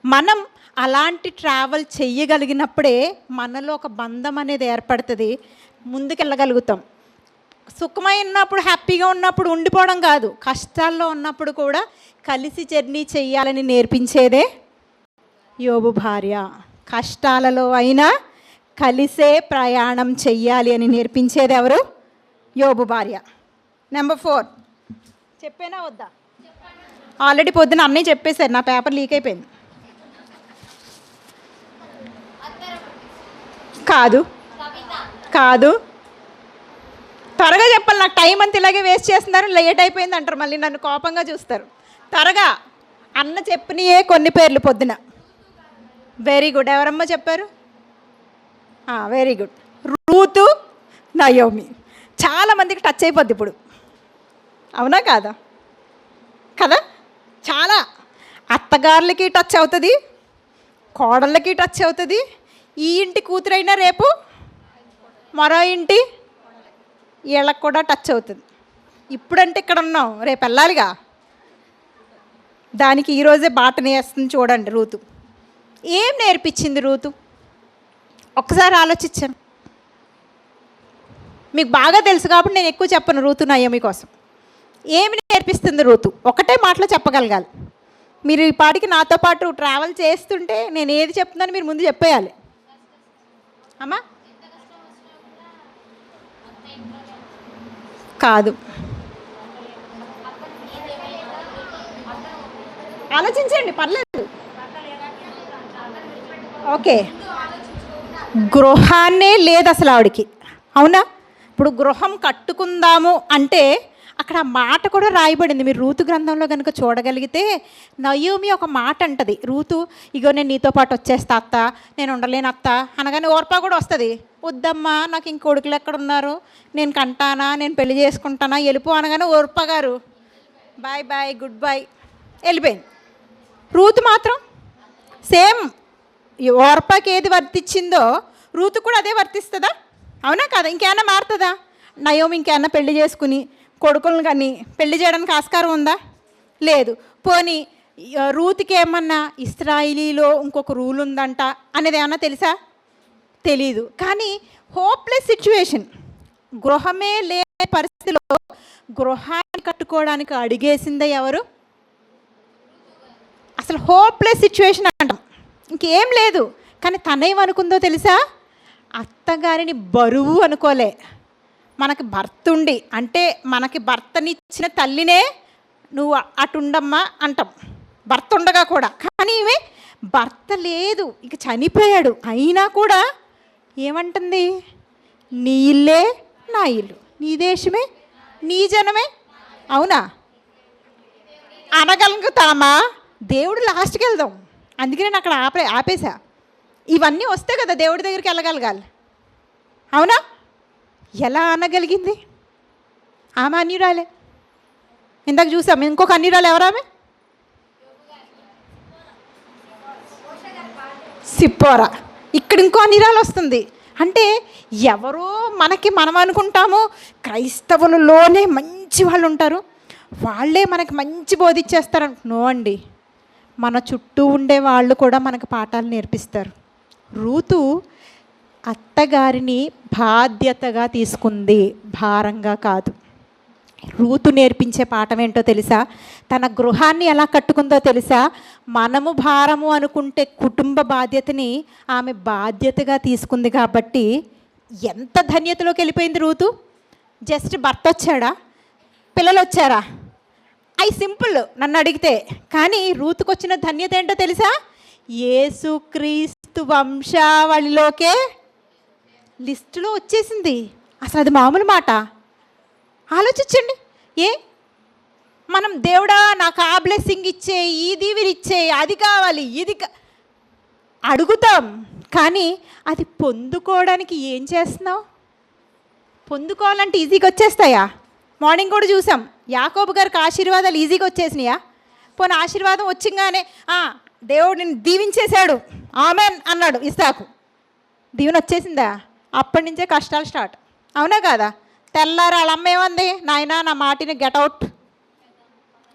మనం అలాంటి ట్రావెల్ చెయ్యగలిగినప్పుడే మనలో ఒక బంధం అనేది ఏర్పడుతుంది, ముందుకెళ్ళగలుగుతాం. సుఖమైనప్పుడు, హ్యాపీగా ఉన్నప్పుడు ఉండిపోవడం కాదు, కష్టాల్లో ఉన్నప్పుడు కూడా కలిసి జర్నీ చెయ్యాలని నేర్పించేదే యోబు భార్య. కష్టాలలో అయినా కలిసే ప్రయాణం చెయ్యాలి అని నేర్పించేది ఎవరు? యోబు భార్య. నెంబర్ 4 చెప్పేనా వద్దా? ఆల్రెడీ పొద్దున అన్నయ్య చెప్పేశారు, నా పేపర్ లీక్ అయిపోయింది. కాదు కాదు, త్వరగా చెప్పాలి, నాకు టైం అంతా ఇలాగే వేస్ట్ చేస్తున్నారు, లేట్ అయిపోయింది అంటారు, మళ్ళీ నన్ను కోపంగా చూస్తారు. త్వరగా అన్న చెప్పినయే కొన్ని పేర్లు పొద్దున. వెరీ గుడ్, ఎవరమ్మా చెప్పారు? Very good, Ruth, Naomi. చాలామందికి టచ్ అయిపోద్ది ఇప్పుడు, అవునా కాదా? కదా, చాలా అత్తగారులకి టచ్ అవుతుంది, కోడళ్ళకి టచ్ అవుతుంది. ఈ ఇంటి కూతురైనా రేపు మరో ఇంటి వీళ్ళకి కూడా టచ్ అవుతుంది. ఇప్పుడంటే ఇక్కడ ఉన్నాం, రేపు వెళ్ళాలిగా. దానికి ఈరోజే బాటని వేస్తుంది చూడండి రూతు. ఏం నేర్పించింది రూతు? ఒక్కసారి ఆలోచించాను. మీకు బాగా తెలుసు కాబట్టి నేను ఎక్కువ చెప్పను రూతు నయోమి కోసం. ఏమి నేర్పిస్తుంది రూతు? ఒకటే మాటలో చెప్పగలగాలి. మీరు ఈ పాటికి నాతో పాటు ట్రావెల్ చేస్తుంటే నేను ఏది చెప్తున్నాను మీరు ముందు చెప్పేయాలి. అమ్మా కాదు, ఆలోచించండి, పర్లేదు. ఓకే, గృహాన్నే లేదు అసలు ఆవిడికి, అవునా? ఇప్పుడు గృహం కట్టుకుందాము అంటే అక్కడ ఆ మాట కూడా రాయబడింది. మీరు రూతు గ్రంథంలో కనుక చూడగలిగితే నయోమి ఒక మాట అంటది, రూతు ఇగో నేను నీతో పాటు వచ్చేస్తా అత్త, నేను ఉండలేను అత్త అనగానే ఓర్పా కూడా వస్తుంది. వద్దమ్మా, నాకు ఇంక కొడుకులు ఎక్కడున్నారు, నేను కంటానా, నేను పెళ్లి చేసుకుంటానా, వెళ్ళిపో అనగానే ఓర్పా గారు బాయ్ బాయ్ గుడ్ బాయ్ వెళ్ళిపోయింది. రూతు మాత్రం సేమ్, ఓర్పాకి ఏది వర్తించిందో రూతు కూడా అదే వర్తిస్తుందా? అవునా కదా? ఇంకేమైనా మారుతుందా? నయోమి ఇంకేమైనా పెళ్లి చేసుకుని కొడుకులను కానీ పెళ్లి చేయడానికి ఆస్కారం ఉందా? లేదు. పోనీ రూతుకి ఏమన్నా ఇస్రాయిలీలో ఇంకొక రూల్ ఉందంట అనేది ఏమన్నా తెలుసా? తెలీదు. కానీ హోప్లెస్ సిచ్యువేషన్, గృహమే లేని పరిస్థితిలో గృహాన్ని కట్టుకోవడానికి అడిగేసిందే ఎవరు? అసలు హోప్లెస్ సిచ్యువేషన్ అంటాం, ఇంకేం లేదు. కానీ తనేమనుకుందో తెలుసా? అత్తగారిని బరువు అనుకోలే. మనకి భర్త ఉండి, అంటే మనకి భర్తనిచ్చిన తల్లినే నువ్వు అటుండమ్మా అంటాం, భర్త ఉండగా కూడా. కానీ ఈమె భర్త లేదు, ఇక చనిపోయాడు, అయినా కూడా ఏమంటుంది? నీ ఇల్లే నా ఇల్లు, నీ దేశమే నీ జనమే. అవునా? అనగలుగుతామా? దేవుడు లాస్ట్కి వెళ్దాం, అందుకే నేను అక్కడ ఆపేసా. ఇవన్నీ వస్తే కదా దేవుడి దగ్గరికి వెళ్ళగలగాలి. అవునా? ఎలా అనగలిగింది? ఆమె అన్యురాలే. ఇందాక చూసాం, ఇంకొక అన్యురాలు ఎవరామె? సిప్పోరా. ఇక్కడ ఇంకో అన్యురాలు వస్తుంది. అంటే ఎవరో మనం అనుకుంటాము క్రైస్తవులలోనే మంచి వాళ్ళు ఉంటారు, వాళ్ళే మనకి మంచి బోధించేస్తారు. నో అండి, మన చుట్టూ ఉండే వాళ్ళు కూడా మనకు పాఠాలు నేర్పిస్తారు. రూతు అత్తగారిని బాధ్యతగా తీసుకుంది, భారంగా కాదు. రూతు నేర్పించే పాఠం ఏంటో తెలుసా? తన గృహాన్ని ఎలా కట్టుకుందో తెలుసా? మనము భారము అనుకుంటే కుటుంబ బాధ్యతని ఆమె బాధ్యతగా తీసుకుంది. కాబట్టి ఎంత ధన్యతలోకి వెళ్ళిపోయింది రూతు. జస్ట్ భర్త వచ్చాడా, పిల్లలు వచ్చారా, అవి సింపుల్ నన్ను అడిగితే. కానీ రూతుకు వచ్చిన ధన్యత ఏంటో తెలుసా? యేసుక్రీస్తు వంశావళిలోకే లిస్టులో వచ్చేసింది. అసలు అది మామూలు మాట? ఆలోచించండి. మనం దేవుడా నాకు ఆ బ్లెస్సింగ్ ఇచ్చే, ఈ దీవెని ఇచ్చే, అది కావాలి, ఇది అడుగుతాం. కానీ అది పొందుకోవడానికి ఏం చేస్తున్నావు? పొందుకోవాలంటే ఈజీగా వచ్చేస్తాయా? మార్నింగ్ కూడా చూసాం, యాకోబు గారికి ఆశీర్వాదాలు ఈజీగా వచ్చేసినాయా? పోనీ ఆశీర్వాదం వచ్చింగానే దేవుడు నిన్ను దీవించేశాడు, ఆమెన్ అన్నాడు ఇస్సాకు, దీవెన వచ్చేసిందా? అప్పటి నుంచే కష్టాలు స్టార్ట్. అవునా కాదా? తెల్లారు వాళ్ళ అమ్మ ఏమంది? నాయనా నా మాటిని గెటౌట్.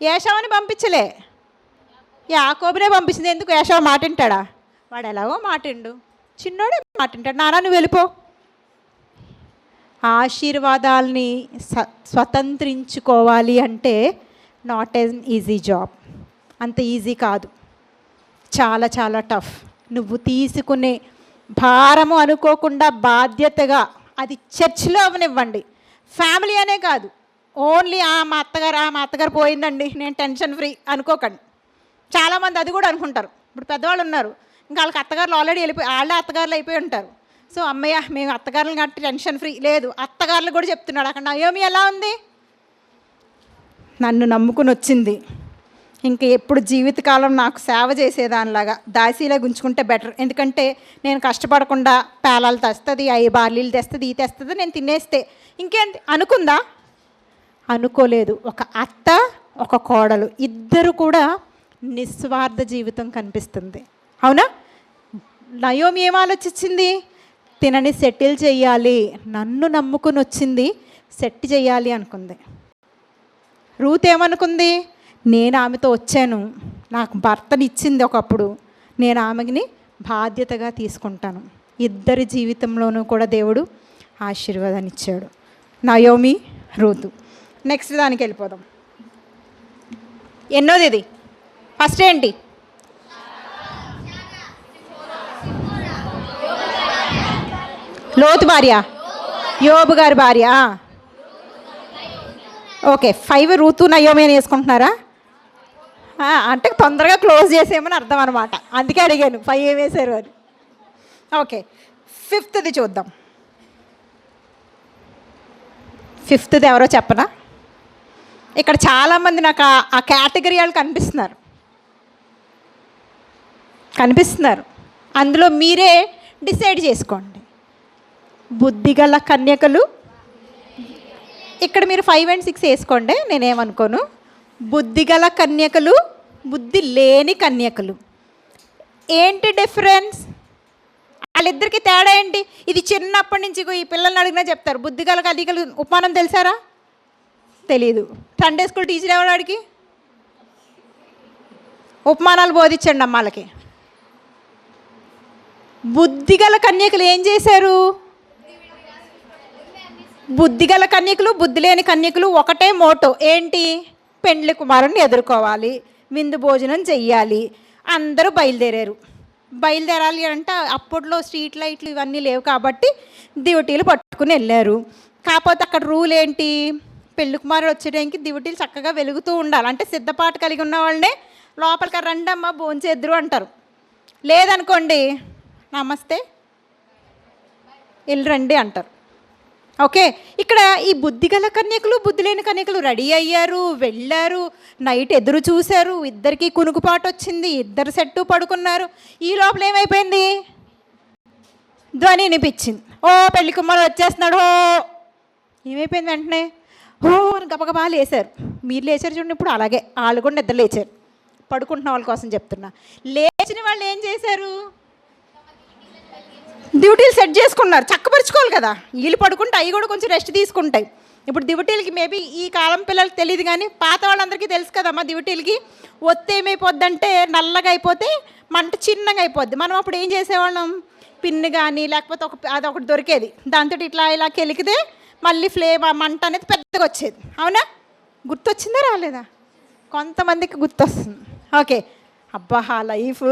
ఏషావుని పంపించలే, యాకోబునే పంపించింది. ఎందుకు? ఏషావు మాట వింటాడా? వాడు ఎలాగో మాటిండు, చిన్నోడే మాటింటాడు. నాన్న నువ్వు వెళ్ళిపో. ఆశీర్వాదాలని స్వతంత్రించుకోవాలి అంటే నాట్ ఎన్ ఈజీ జాబ్, అంత ఈజీ కాదు, చాలా చాలా టఫ్. నువ్వు తీసుకునే భారము అనుకోకుండా బాధ్యతగా, అది చర్చిలో అవనివ్వండి, ఫ్యామిలీ అనే కాదు, ఓన్లీ మా అత్తగారు పోయిందండి నేను టెన్షన్ ఫ్రీ అనుకోకండి. చాలామంది అది కూడా అనుకుంటారు. ఇప్పుడు పెద్దవాళ్ళు ఉన్నారు, ఇంకా వాళ్ళకి అత్తగారులు ఆల్రెడీ వాళ్ళే అత్తగారులు అయిపోయి ఉంటారు. సో అమ్మయ్య మేము అత్తగారులు కాబట్టి టెన్షన్ ఫ్రీ. లేదు, అత్తగారులు కూడా చెప్తున్నాడు అక్కడ. నయోమి ఎలా ఉంది? నన్ను నమ్ముకుని వచ్చింది, ఇంక ఎప్పుడు జీవితకాలం నాకు సేవ చేసేదానిలాగా దాసీలా గుంచుకుంటే బెటర్. ఎందుకంటే నేను కష్టపడకుండా పేలాలు తెస్తుంది, అవి బార్లీలు తెస్తుంది, ఈ తెస్తుంది, నేను తినేస్తే ఇంకేంటి అనుకుందా? అనుకోలేదు. ఒక అత్త ఒక కోడలు ఇద్దరు కూడా నిస్వార్థ జీవితం కనిపిస్తుంది. అవునా? నయోమి ఏం ఆలోచించింది? తినని సెటిల్ చేయాలి, నన్ను నమ్ముకుని వచ్చింది, సెట్ చేయాలి అనుకుంది. రూత్ ఏమనుకుంది? నేను ఆమెతో వచ్చాను, నాకు భర్తని ఇచ్చింది ఒకప్పుడు, నేను ఆమెని బాధ్యతగా తీసుకుంటాను. ఇద్దరి జీవితంలోనూ కూడా దేవుడు ఆశీర్వాదాన్ని ఇచ్చాడు. Naomi, Ruth. నెక్స్ట్ దానికి వెళ్ళిపోదాం. ఎన్నోది ఇది? ఫస్ట్ ఏంటి? లోతు భార్య, యోబు గారి భార్య. ఓకే, 5 రూతు నయోమి అని వేసుకుంటున్నారా? అంటే తొందరగా క్లోజ్ చేసేయమని అర్థం అనమాట, అందుకే అడిగాను 5 ఏం వేశారు అని. ఓకే, 5th చూద్దాం. 5th ఎవరో చెప్పనా? ఇక్కడ చాలామంది నాకు ఆ కేటగిరీ వాళ్ళు కనిపిస్తున్నారు. అందులో మీరే డిసైడ్ చేసుకోండి. బుద్ధిగల కన్యకలు. ఇక్కడ మీరు 5 and 6 వేసుకోండి, నేనేమనుకోను. బుద్ధిగల కన్యకలు, బుద్ధి లేని కన్యకలు. ఏంటి డిఫరెన్స్? వాళ్ళిద్దరికి తేడా ఏంటి? ఇది చిన్నప్పటి నుంచి ఈ పిల్లల్ని అడిగినా చెప్తారు. బుద్ధిగల కన్యకలు ఉపమానం తెలుసారా? తెలీదు. సండే స్కూల్ టీచర్ ఎవరాడికి? ఉపమానాలు బోధించండి అమ్మాలకి. బుద్ధిగల కన్యకలు ఏం చేశారు? బుద్ధిగల కన్యకలు, బుద్ధి లేని కన్యకలు ఒకటే మోటో ఏంటి? పెండ్లి కుమారుని ఎదుర్కోవాలి, విందు భోజనం చెయ్యాలి. అందరూ బయలుదేరాలి అంటే అప్పట్లో స్ట్రీట్ లైట్లు ఇవన్నీ లేవు కాబట్టి దివటీలు పట్టుకుని వెళ్ళారు. కాకపోతే అక్కడ రూల్ ఏంటి? పెళ్లి కుమారుడు వచ్చేటానికి దివటీలు చక్కగా వెలుగుతూ ఉండాలి. అంటే సిద్ధపాటు కలిగి ఉన్న వాళ్ళనే లోపలికి రండమ్మ భోంచేద్దరు అంటారు. లేదనుకోండి నమస్తే వెళ్ళి రండి అంటారు. ఓకే, ఇక్కడ ఈ బుద్ధిగల కన్యకలు, బుద్ధి లేని కన్యకలు రెడీ అయ్యారు, వెళ్ళారు, నైట్ ఎదురు చూశారు. ఇద్దరికి కునుకుపాటు వచ్చింది, ఇద్దరు సెట్టు పడుకున్నారు. ఈ లోపల ఏమైపోయింది? ధ్వని వినిపించింది. ఓ పెళ్లి కుమారుడు వచ్చేస్తున్నాడు. ఓ ఏమైపోయింది? వెంటనే ఓ అని గబగబా లేచారు. మీరు లేచారు చూడండి, ఇప్పుడు అలాగే వాళ్ళు కూడా నిద్ర లేచారు. పడుకుంటున్న వాళ్ళ కోసం చెప్తున్నా. లేచిన వాళ్ళు ఏం చేశారు? డ్యూటీలు సెట్ చేసుకున్నారు. చక్కపరుచుకోవాలి కదా. వీళ్ళు పడుకుంటే అవి కూడా కొంచెం రెస్ట్ తీసుకుంటాయి. ఇప్పుడు దివటీలకి మేబీ ఈ కాలం పిల్లలకి తెలియదు కానీ పాత వాళ్ళందరికీ తెలుసు కదమ్మా. దివటీలకి ఒత్తి ఏమైపోద్దంటే నల్లగా అయిపోతే మంట చిన్నగా అయిపోద్ది. మనం అప్పుడు ఏం చేసేవాళ్ళం? పిన్ను కానీ లేకపోతే అదొకటి దొరికేది, దాంతో ఇలా కెలికితే మళ్ళీ ఫ్లేమ్ మంట అనేది పెద్దగా వచ్చేది. అవునా? గుర్తొచ్చిందా రాలేదా? కొంతమందికి గుర్తొస్తుంది. ఓకే, అబ్బా ఆ లైఫ్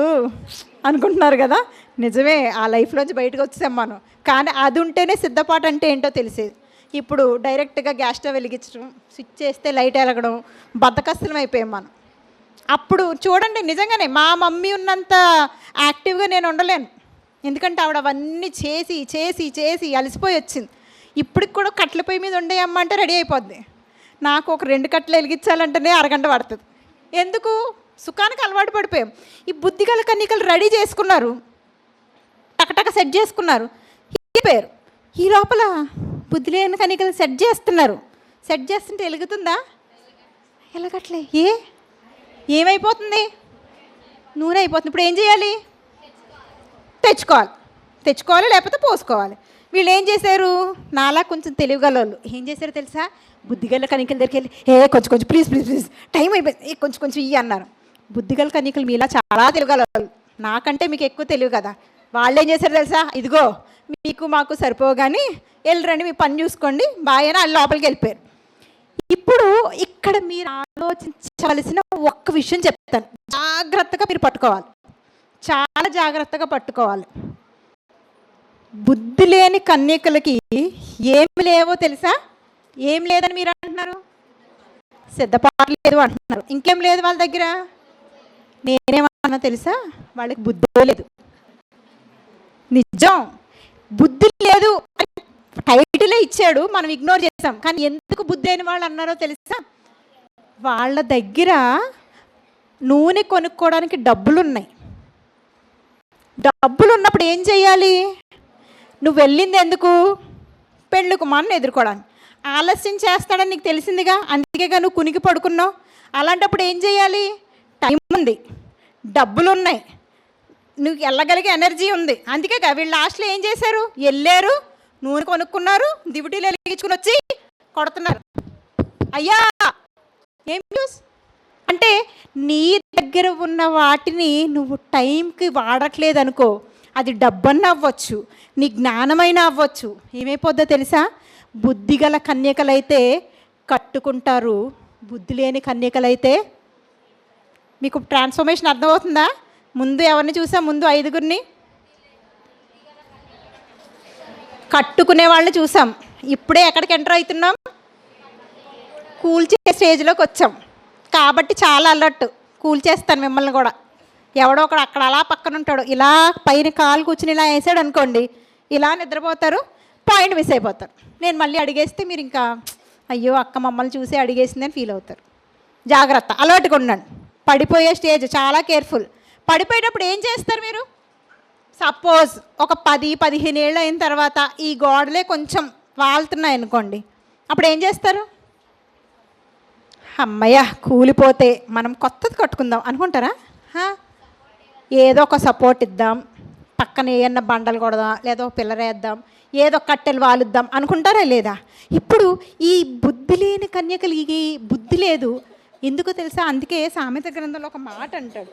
అనుకుంటున్నారు కదా. నిజమే, ఆ లైఫ్లోంచి బయటకు వచ్చాం మనం. కానీ అది ఉంటేనే సిద్ధపాటు అంటే ఏంటో తెలిసేది. ఇప్పుడు డైరెక్ట్గా గ్యాస్ స్టవ్ వెలిగించడం, స్విచ్ చేస్తే లైట్ వెలగడం, బద్ధకస్తులం అయిపోయాం మనం. అప్పుడు చూడండి, నిజంగానే మా మమ్మీ ఉన్నంత యాక్టివ్గా నేను ఉండలేను. ఎందుకంటే ఆవిడ అవన్నీ చేసి చేసి చేసి అలసిపోయి వచ్చింది. ఇప్పటికి కూడా కట్టెల పొయ్యి మీద ఉండేయమ్మ అంటే రెడీ అయిపోద్ది. నాకు ఒక 2 కట్టెలు వెలిగించాలంటేనే అరగంట పడుతుంది. ఎందుకు? సుఖానికి అలవాటు పడిపోయాం. ఈ బుద్ధిగల కన్యకలు రెడీ చేసుకున్నారు, టకటక సెట్ చేసుకున్నారు, వెళ్ళిపోయారు. ఈ లోపల బుద్ధి లేని కన్యకలు సెట్ చేస్తున్నారు. సెట్ చేస్తుంటే వెలుగుతుందా? వెలగట్లే. ఏమైపోతుంది? నూనె అయిపోతుంది. ఇప్పుడు ఏం చేయాలి? తెచ్చుకోవాలి లేకపోతే పోసుకోవాలి. వీళ్ళు ఏం చేశారు? నాలా కొంచెం తెలివిగలవాళ్ళు ఏం చేశారు తెలుసా? బుద్ధిగల కన్యకల దగ్గరికి వెళ్ళి కొంచెం ప్లీజ్ టైం అయిపోయింది, కొంచెం ఇయ్యి అన్నారు. బుద్ధిగల కన్యకలు మీలా చాలా తెలివిగలవాళ్ళు, నాకంటే మీకు ఎక్కువ తెలివి కదా. వాళ్ళు ఏం చేశారు తెలుసా? ఇదిగో మీకు మాకు సరిపోగాని వెళ్ళరండి, మీ పని చూసుకోండి, బాయ్ అని వాళ్ళు లోపలికి వెళ్ళిపోయారు. ఇప్పుడు ఇక్కడ మీరు ఆలోచించవలసిన ఒక్క విషయం చెప్తాను, జాగ్రత్తగా మీరు పట్టుకోవాలి, చాలా జాగ్రత్తగా పట్టుకోవాలి. బుద్ధి లేని కన్యకలకి ఏమి లేవో తెలుసా? ఏం లేదని మీరు అంటున్నారు? సిద్ధపాటు లేదు అంటున్నారు. ఇంకేం లేదు వాళ్ళ దగ్గర? నేనేమన్నా తెలుసా? వాళ్ళకి బుద్ధి లేదు. నిజం, బుద్ధి లేదు టైటిలే ఇచ్చాడు, మనం ఇగ్నోర్ చేసాం. కానీ ఎందుకు బుద్ధి అయిన వాళ్ళు అన్నారో తెలుసా? వాళ్ళ దగ్గర నూనె కొనుక్కోవడానికి డబ్బులు ఉన్నాయి. డబ్బులు ఉన్నప్పుడు ఏం చేయాలి? నువ్వు వెళ్ళింది ఎందుకు? పెళ్లి కుమారుని ఎదుర్కోవడానికి. ఆలస్యం చేస్తాడని నీకు తెలిసిందిగా, అందుకేగా నువ్వు కునికి పడుకున్నావు. అలాంటప్పుడు ఏం చేయాలి? టైం ఉంది, డబ్బులు ఉన్నాయి, నువ్వు వెళ్ళగలిగే ఎనర్జీ ఉంది. అందుకే వీళ్ళు లాస్ట్లో ఏం చేశారు? వెళ్ళారు, నూనె కొనుక్కున్నారు, దివిటీలు వెలిగించుకుని వచ్చి కొడుతున్నారు. అయ్యా ఏం న్యూస్ అంటే నీ దగ్గర ఉన్న వాటిని నువ్వు టైంకి వాడట్లేదు అనుకో, అది డబ్బన్న అవ్వచ్చు, నీ జ్ఞానమైనా అవ్వచ్చు. ఏమైపోద్దో తెలుసా? బుద్ధిగల కన్యకలైతే కట్టుకుంటారు, బుద్ధి లేని కన్యకలైతే, మీకు ట్రాన్స్ఫర్మేషన్ అర్థమవుతుందా? ముందు ఎవరిని చూసా? ముందు 5గురిని కట్టుకునే వాళ్ళని చూసాం. ఇప్పుడే ఎక్కడికి ఎంటర్ అవుతున్నాం? కూల్చే స్టేజ్లోకి వచ్చాం. కాబట్టి చాలా అలర్ట్, కూల్చేస్తాను మిమ్మల్ని కూడా. ఎవడో ఒకడు అక్కడ అలా పక్కన ఉంటాడు, ఇలా పైన కాలు కూర్చుని ఇలా వేసాడు అనుకోండి, ఇలా నిద్రపోతారు, పాయింట్ మిస్ అయిపోతారు. నేను మళ్ళీ అడిగేస్తే మీరు ఇంకా అయ్యో అక్క మమ్మల్ని చూసి అడిగేసిందని ఫీల్ అవుతారు. జాగ్రత్త, అలర్ట్గా ఉండండి. పడిపోయే స్టేజ్, చాలా కేర్ఫుల్. పడిపోయేటప్పుడు ఏం చేస్తారు మీరు? సపోజ్ ఒక 10-15 ఏళ్ళు అయిన తర్వాత ఈ గోడలే కొంచెం వాళ్తున్నాయి అనుకోండి, అప్పుడు ఏం చేస్తారు? అమ్మయ్య కూలిపోతే మనం కొత్తది కట్టుకుందాం అనుకుంటారా? ఏదో ఒక సపోర్ట్ ఇద్దాం, పక్కన ఏమన్నా బండలు కొడదాం, లేదా ఒక పిల్లర్ వేద్దాం, ఏదో కట్టెలు వాలుద్దాం అనుకుంటారా లేదా? ఇప్పుడు ఈ బుద్ధి లేని కన్యకలకి బుద్ధి లేదు, ఎందుకు తెలుసా? అందుకే సామెత గ్రంథంలో ఒక మాట అంటాడు.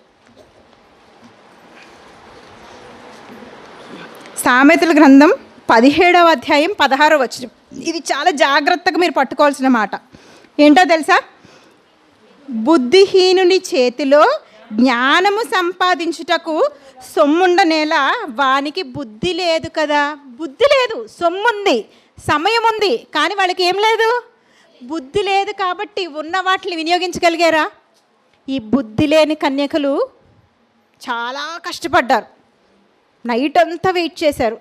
సామెతల గ్రంథం 17వ అధ్యాయం 16వ వచనం. ఇది చాలా జాగ్రత్తగా మీరు పట్టుకోవాల్సిన మాట. ఏంటో తెలుసా? బుద్ధిహీనుని చేతిలో జ్ఞానము సంపాదించుటకు సొమ్ముండనేల వానికి బుద్ధి లేదు కదా. బుద్ధి లేదు, సొమ్ముంది, సమయం ఉంది, కానీ వాళ్ళకి ఏం లేదు, బుద్ధి లేదు. కాబట్టి ఉన్న వాటిని వినియోగించగలిగారా? ఈ బుద్ధి లేని కన్యకలు చాలా కష్టపడ్డారు, నైట్ అంతా వెయిట్ చేశారు.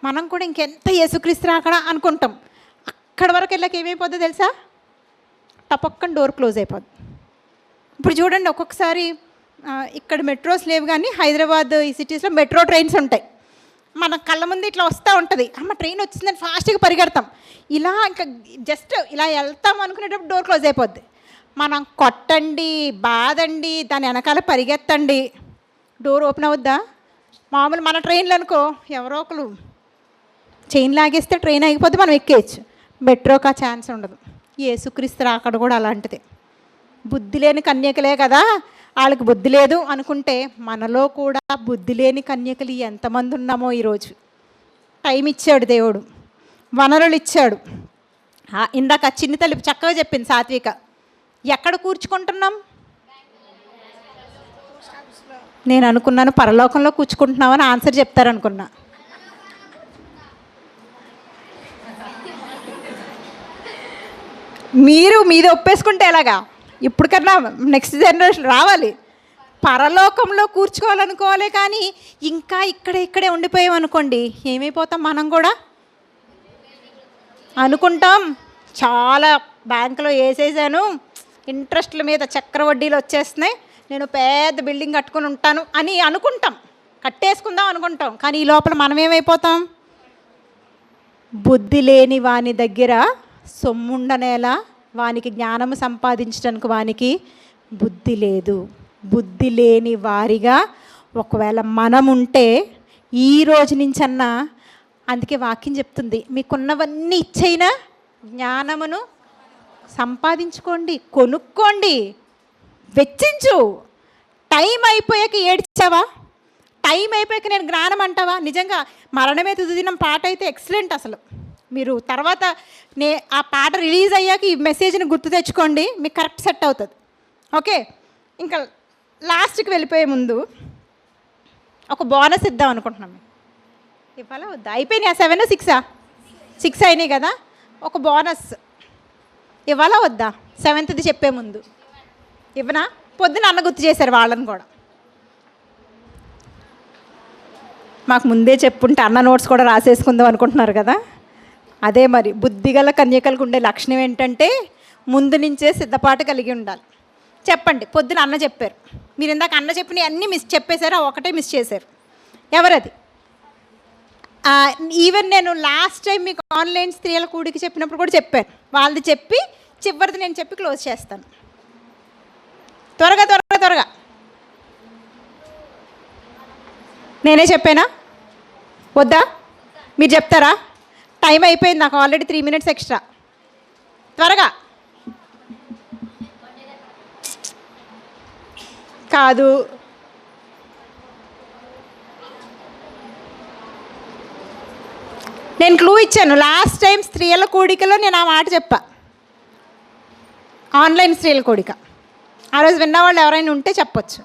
మనం కూడా ఇంకెంత యేసుక్రీస్తు అక్కడ అనుకుంటాం. అక్కడ వరకు వెళ్ళాక ఏమైపోద్దో తెలుసా? టపక్కన డోర్ క్లోజ్ అయిపోద్ది. ఇప్పుడు చూడండి, ఒక్కొక్కసారి ఇక్కడ మెట్రోస్ లేవు, కానీ హైదరాబాద్ ఈ సిటీస్లో మెట్రో ట్రైన్స్ ఉంటాయి. మన కళ్ళ ముందు ఇట్లా వస్తూ ఉంటుంది, అమ్మ ట్రైన్ వచ్చిందని ఫాస్ట్గా పరిగెడతాం. ఇలా ఇంకా జస్ట్ ఇలా వెళ్తాం అనుకునేటప్పుడు డోర్ క్లోజ్ అయిపోద్ది. మనం కొట్టండి, బాదండి, దాని వెనకాల పరిగెత్తండి, డోర్ ఓపెన్ అవుద్దా? మామూలు మన ట్రైన్లు అనుకో, ఎవరో ఒకరు చైన్ లాగేస్తే ట్రైన్ ఆగిపోతే మనం ఎక్కేయచ్చు. మెట్రోకి ఆ ఛాన్స్ ఉండదు. యేసుక్రీస్తు అక్కడ కూడా అలాంటిదే. బుద్ధి లేని కన్యకలే కదా, వాళ్ళకి బుద్ధి లేదు అనుకుంటే మనలో కూడా బుద్ధి లేని కన్యకలు ఎంతమంది ఉన్నామో ఈరోజు. టైం ఇచ్చాడు దేవుడు, వనరులు ఇచ్చాడు. ఇందాక చిన్ని తల్లి చక్కగా చెప్పింది సాత్విక. ఎక్కడ కూర్చుకుంటున్నాం? నేను అనుకున్నాను పరలోకంలో కూర్చుకుంటున్నామని ఆన్సర్ చెప్తారనుకున్నా. మీది ఒప్పేసుకుంటే ఎలాగా? ఇప్పటికన్నా నెక్స్ట్ జనరేషన్ రావాలి, పరలోకంలో కూర్చోవాలనుకోవాలి. కానీ ఇంకా ఇక్కడే ఉండిపోయాం అనుకోండి, ఏమైపోతాం? మనం కూడా అనుకుంటాం చాలా బ్యాంకులో వేసేసాను, ఇంట్రెస్ట్ల మీద చక్రవడ్డీలు వచ్చేస్తున్నాయి, నేను పెద్ద బిల్డింగ్ కట్టుకుని ఉంటాను అని అనుకుంటాం, కట్టేసుకుందాం అనుకుంటాం. కానీ ఈ లోపల మనం ఏమైపోతాం? బుద్ధి లేని వాని దగ్గర సొమ్ముండనేలా, వానికి జ్ఞానము సంపాదించడానికి వానికి బుద్ధి లేదు. బుద్ధి లేని వారిగా ఒకవేళ మనం ఉంటే ఈ రోజు నుంచన్నా, అందుకే వాక్యం చెప్తుంది, మీకున్నవన్నీ ఇచ్చైనా జ్ఞానమును సంపాదించుకోండి, కొనుక్కోండి, వెచ్చించు. టైం అయిపోయాక ఏడ్చావా? టైం అయిపోయాక నేను జ్ఞానం అంటావా? నిజంగా మరణమే తుదిదినం పాట అయితే ఎక్సలెంట్. అసలు మీరు తర్వాత ఆ పాట రిలీజ్ అయ్యాక ఈ మెసేజ్ని గుర్తు తెచ్చుకోండి, మీకు కరెక్ట్ సెట్ అవుతుంది. ఓకే, ఇంకా లాస్ట్కి వెళ్ళిపోయే ముందు ఒక బోనస్ ఇద్దాం అనుకుంటున్నాం. ఇవాళ వద్దా? అయిపోయినాయి 7, 6 అయినాయి కదా. ఒక బోనస్ ఇవాళ వద్దా? 7th చెప్పే ముందు ఇవ్వనా? పొద్దున అన్న గుర్తు చేశారు వాళ్ళని కూడా. మాకు ముందే చెప్పుంటే అన్న నోట్స్ కూడా రాసేసుకుందాం అనుకుంటున్నారు కదా. అదే మరి బుద్ధిగల కన్యకలకు ఉండే లక్షణం ఏంటంటే ముందు నుంచే సిద్ధపాటు కలిగి ఉండాలి. చెప్పండి, పొద్దున అన్న చెప్పారు, మీరు ఇందాక అన్న చెప్పినవి అన్నీ చెప్పేశారు, ఒకటే మిస్ చేశారు. ఎవరది? ఈవెన్ నేను లాస్ట్ టైం మీకు ఆన్లైన్ స్త్రీల కూడికి చెప్పినప్పుడు కూడా చెప్పాను. వాళ్ళది చెప్పి చివరిది నేను చెప్పి క్లోజ్ చేస్తాను. త్వరగా నేనే చెప్పానా వద్దా? మీరు చెప్తారా? టైం అయిపోయింది, నాకు ఆల్రెడీ 3 minutes ఎక్స్ట్రా. త్వరగా కాదు, నేను క్లూ ఇచ్చాను. లాస్ట్ టైం స్త్రీల కూడికలో నేను ఆ మాట చెప్పా, ఆన్లైన్ స్త్రీల కూడిక. ఆ రోజు విన్నవాళ్ళు ఎవరైనా ఉంటే చెప్పొచ్చు.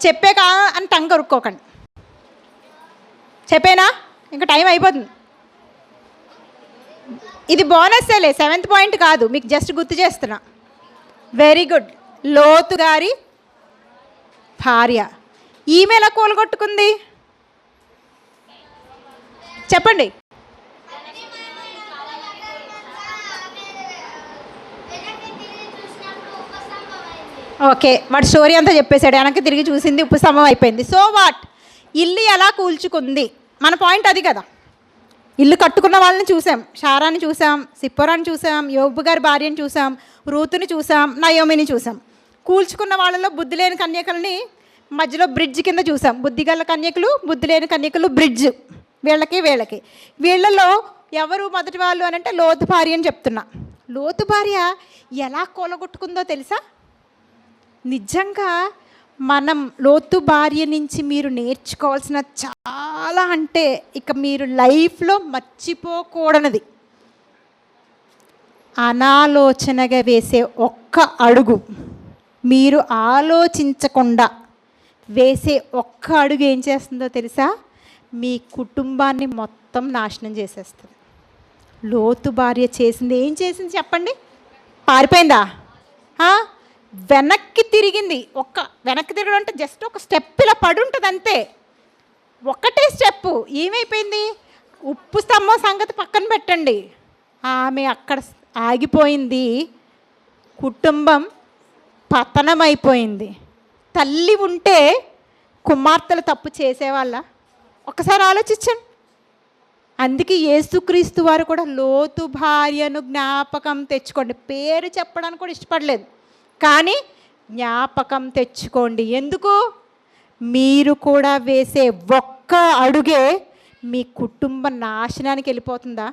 చెప్పాక అని టంగ్ కొరుక్కోకండి. చెప్పేనా? ఇంకా టైం అయిపోతుంది. ఇది బోనస్సేలే, 7th పాయింట్ కాదు, మీకు జస్ట్ గుర్తు చేస్తున్నా. Very good. లోతు గారి భార్య ఈమె ఎలా కూలగొట్టుకుంది చెప్పండి. ఓకే, వాడి స్టోరీ అంతా చెప్పేశాడు. వెనక్కి తిరిగి చూసింది, ఉపశమనం అయిపోయింది. So what? ఇల్లు ఎలా కూల్చుకుంది, మన పాయింట్ అది కదా. ఇల్లు కట్టుకున్న వాళ్ళని చూసాం, షారాని చూసాం, సిప్పోరాని చూసాం, యోబు గారి భార్యని చూసాం, రూతుని చూసాం, నయోమిని చూసాం. కూల్చుకున్న వాళ్ళలో బుద్ధి లేని కన్యకల్ని మధ్యలో బ్రిడ్జ్ కింద చూసాం. బుద్ధిగల కన్యకలు, బుద్ధి లేని కన్యకలు, బ్రిడ్జ్ వీళ్ళకి. వీళ్ళలో ఎవరు మొదటి వాళ్ళు అని అంటే లోతు భార్య అని చెప్తున్నా. లోతు భార్య ఎలా కూలగొట్టుకుందో తెలుసా? నిజంగా మనం లోతు భార్య నుంచి మీరు నేర్చుకోవాల్సిన చాలా, అంటే ఇక మీరు లైఫ్లో మర్చిపోకూడనిది, అనాలోచనగా వేసే ఒక్క అడుగు, మీరు ఆలోచించకుండా వేసే ఒక్క అడుగు ఏం చేస్తుందో తెలుసా? మీ కుటుంబాన్ని మొత్తం నాశనం చేసేస్తుంది. లోతు భార్య చేసింది ఏం చేసింది చెప్పండి? పారిపోయిందా? వెనక్కి తిరిగింది. వెనక్కి తిరగడం అంటే జస్ట్ ఒక స్టెప్ ఇలా పడి ఉంటుంది అంతే, ఒకటే స్టెప్పు. ఏమైపోయింది? ఉప్పు స్తంభం సంగతి పక్కన పెట్టండి, ఆమె అక్కడ ఆగిపోయింది. కుటుంబం పతనమైపోయింది. తల్లి ఉంటే కుమార్తెలు తప్పు చేసేవాళ్ళ? ఒకసారి ఆలోచించండి. అందుకే యేసుక్రీస్తు వారు కూడా లోతు భార్యను జ్ఞాపకం తెచ్చుకోండి, పేరు చెప్పడానికి కూడా ఇష్టపడలేదు, కానీ జ్ఞాపకం తెచ్చుకోండి. ఎందుకు? మీరు కూడా వేసే ఒక్క అడుగే మీ కుటుంబ నాశనానికి వెళ్ళిపోతుందా?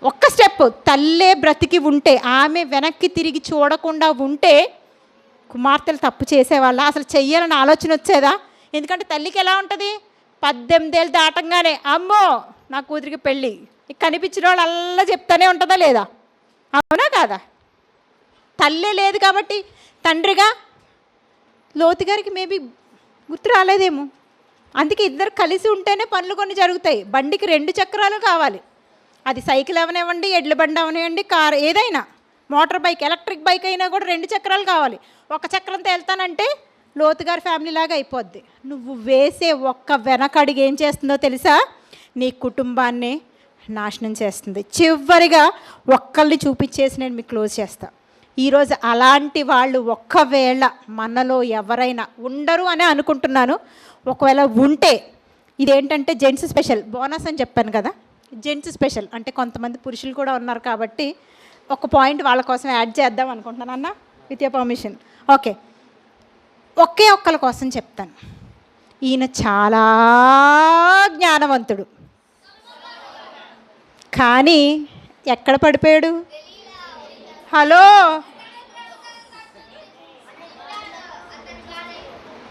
ఒక్క స్టెప్. తల్లే బ్రతికి ఉంటే, ఆమె వెనక్కి తిరిగి చూడకుండా ఉంటే కుమార్తెలు తప్పు చేసేవాళ్ళ? అసలు చెయ్యాలని ఆలోచన వచ్చేదా? ఎందుకంటే తల్లికి ఎలా ఉంటుంది? 18 ఏళ్ళు దాటంగానే అమ్మో నా కూతురికి పెళ్ళి, కనిపించిన వాళ్ళు అలా చెప్తానే ఉంటుందా లేదా? అవునా కాదా? తల్లే లేదు కాబట్టి తండ్రిగా లోతు గారికి మేబీ గుర్తు రాలేదేమో. అందుకే ఇద్దరు కలిసి ఉంటేనే పనులు కొన్ని జరుగుతాయి. బండికి 2 చక్రాలు కావాలి, అది సైకిల్ అవనివ్వండి, ఎడ్ల బండి అవనివ్వండి, కారు ఏదైనా, మోటార్ బైక్, ఎలక్ట్రిక్ బైక్ అయినా కూడా 2 చక్రాలు కావాలి. ఒక చక్రంతో వెళ్తానంటే లోతుగారి ఫ్యామిలీ లాగా అయిపోద్ది. నువ్వు వేసే ఒక్క వెనకడుగు ఏం చేస్తుందో తెలుసా? నీ కుటుంబాన్ని నాశనం చేస్తుంది. చివరిగా ఒక్కళ్ళని చూపించేసి నేను మీకు క్లోజ్ చేస్తా. ఈరోజు అలాంటి వాళ్ళు ఒక్కవేళ మనలో ఎవరైనా ఉండరు అని అనుకుంటున్నాను. ఒకవేళ ఉంటే ఇదేంటంటే జెంట్స్ స్పెషల్ బోనస్ అని చెప్పాను కదా, జెంట్స్ స్పెషల్ అంటే కొంతమంది పురుషులు కూడా ఉన్నారు కాబట్టి ఒక పాయింట్ వాళ్ళ కోసం యాడ్ చేద్దాం అనుకుంటున్నాను అన్న, విత్ యువర్ పర్మిషన్. ఓకే, ఒకే ఒక్కళ్ళ కోసం చెప్తాను. ఈయన చాలా జ్ఞానవంతుడు, కానీ ఎక్కడ పడిపోయాడు? హలో,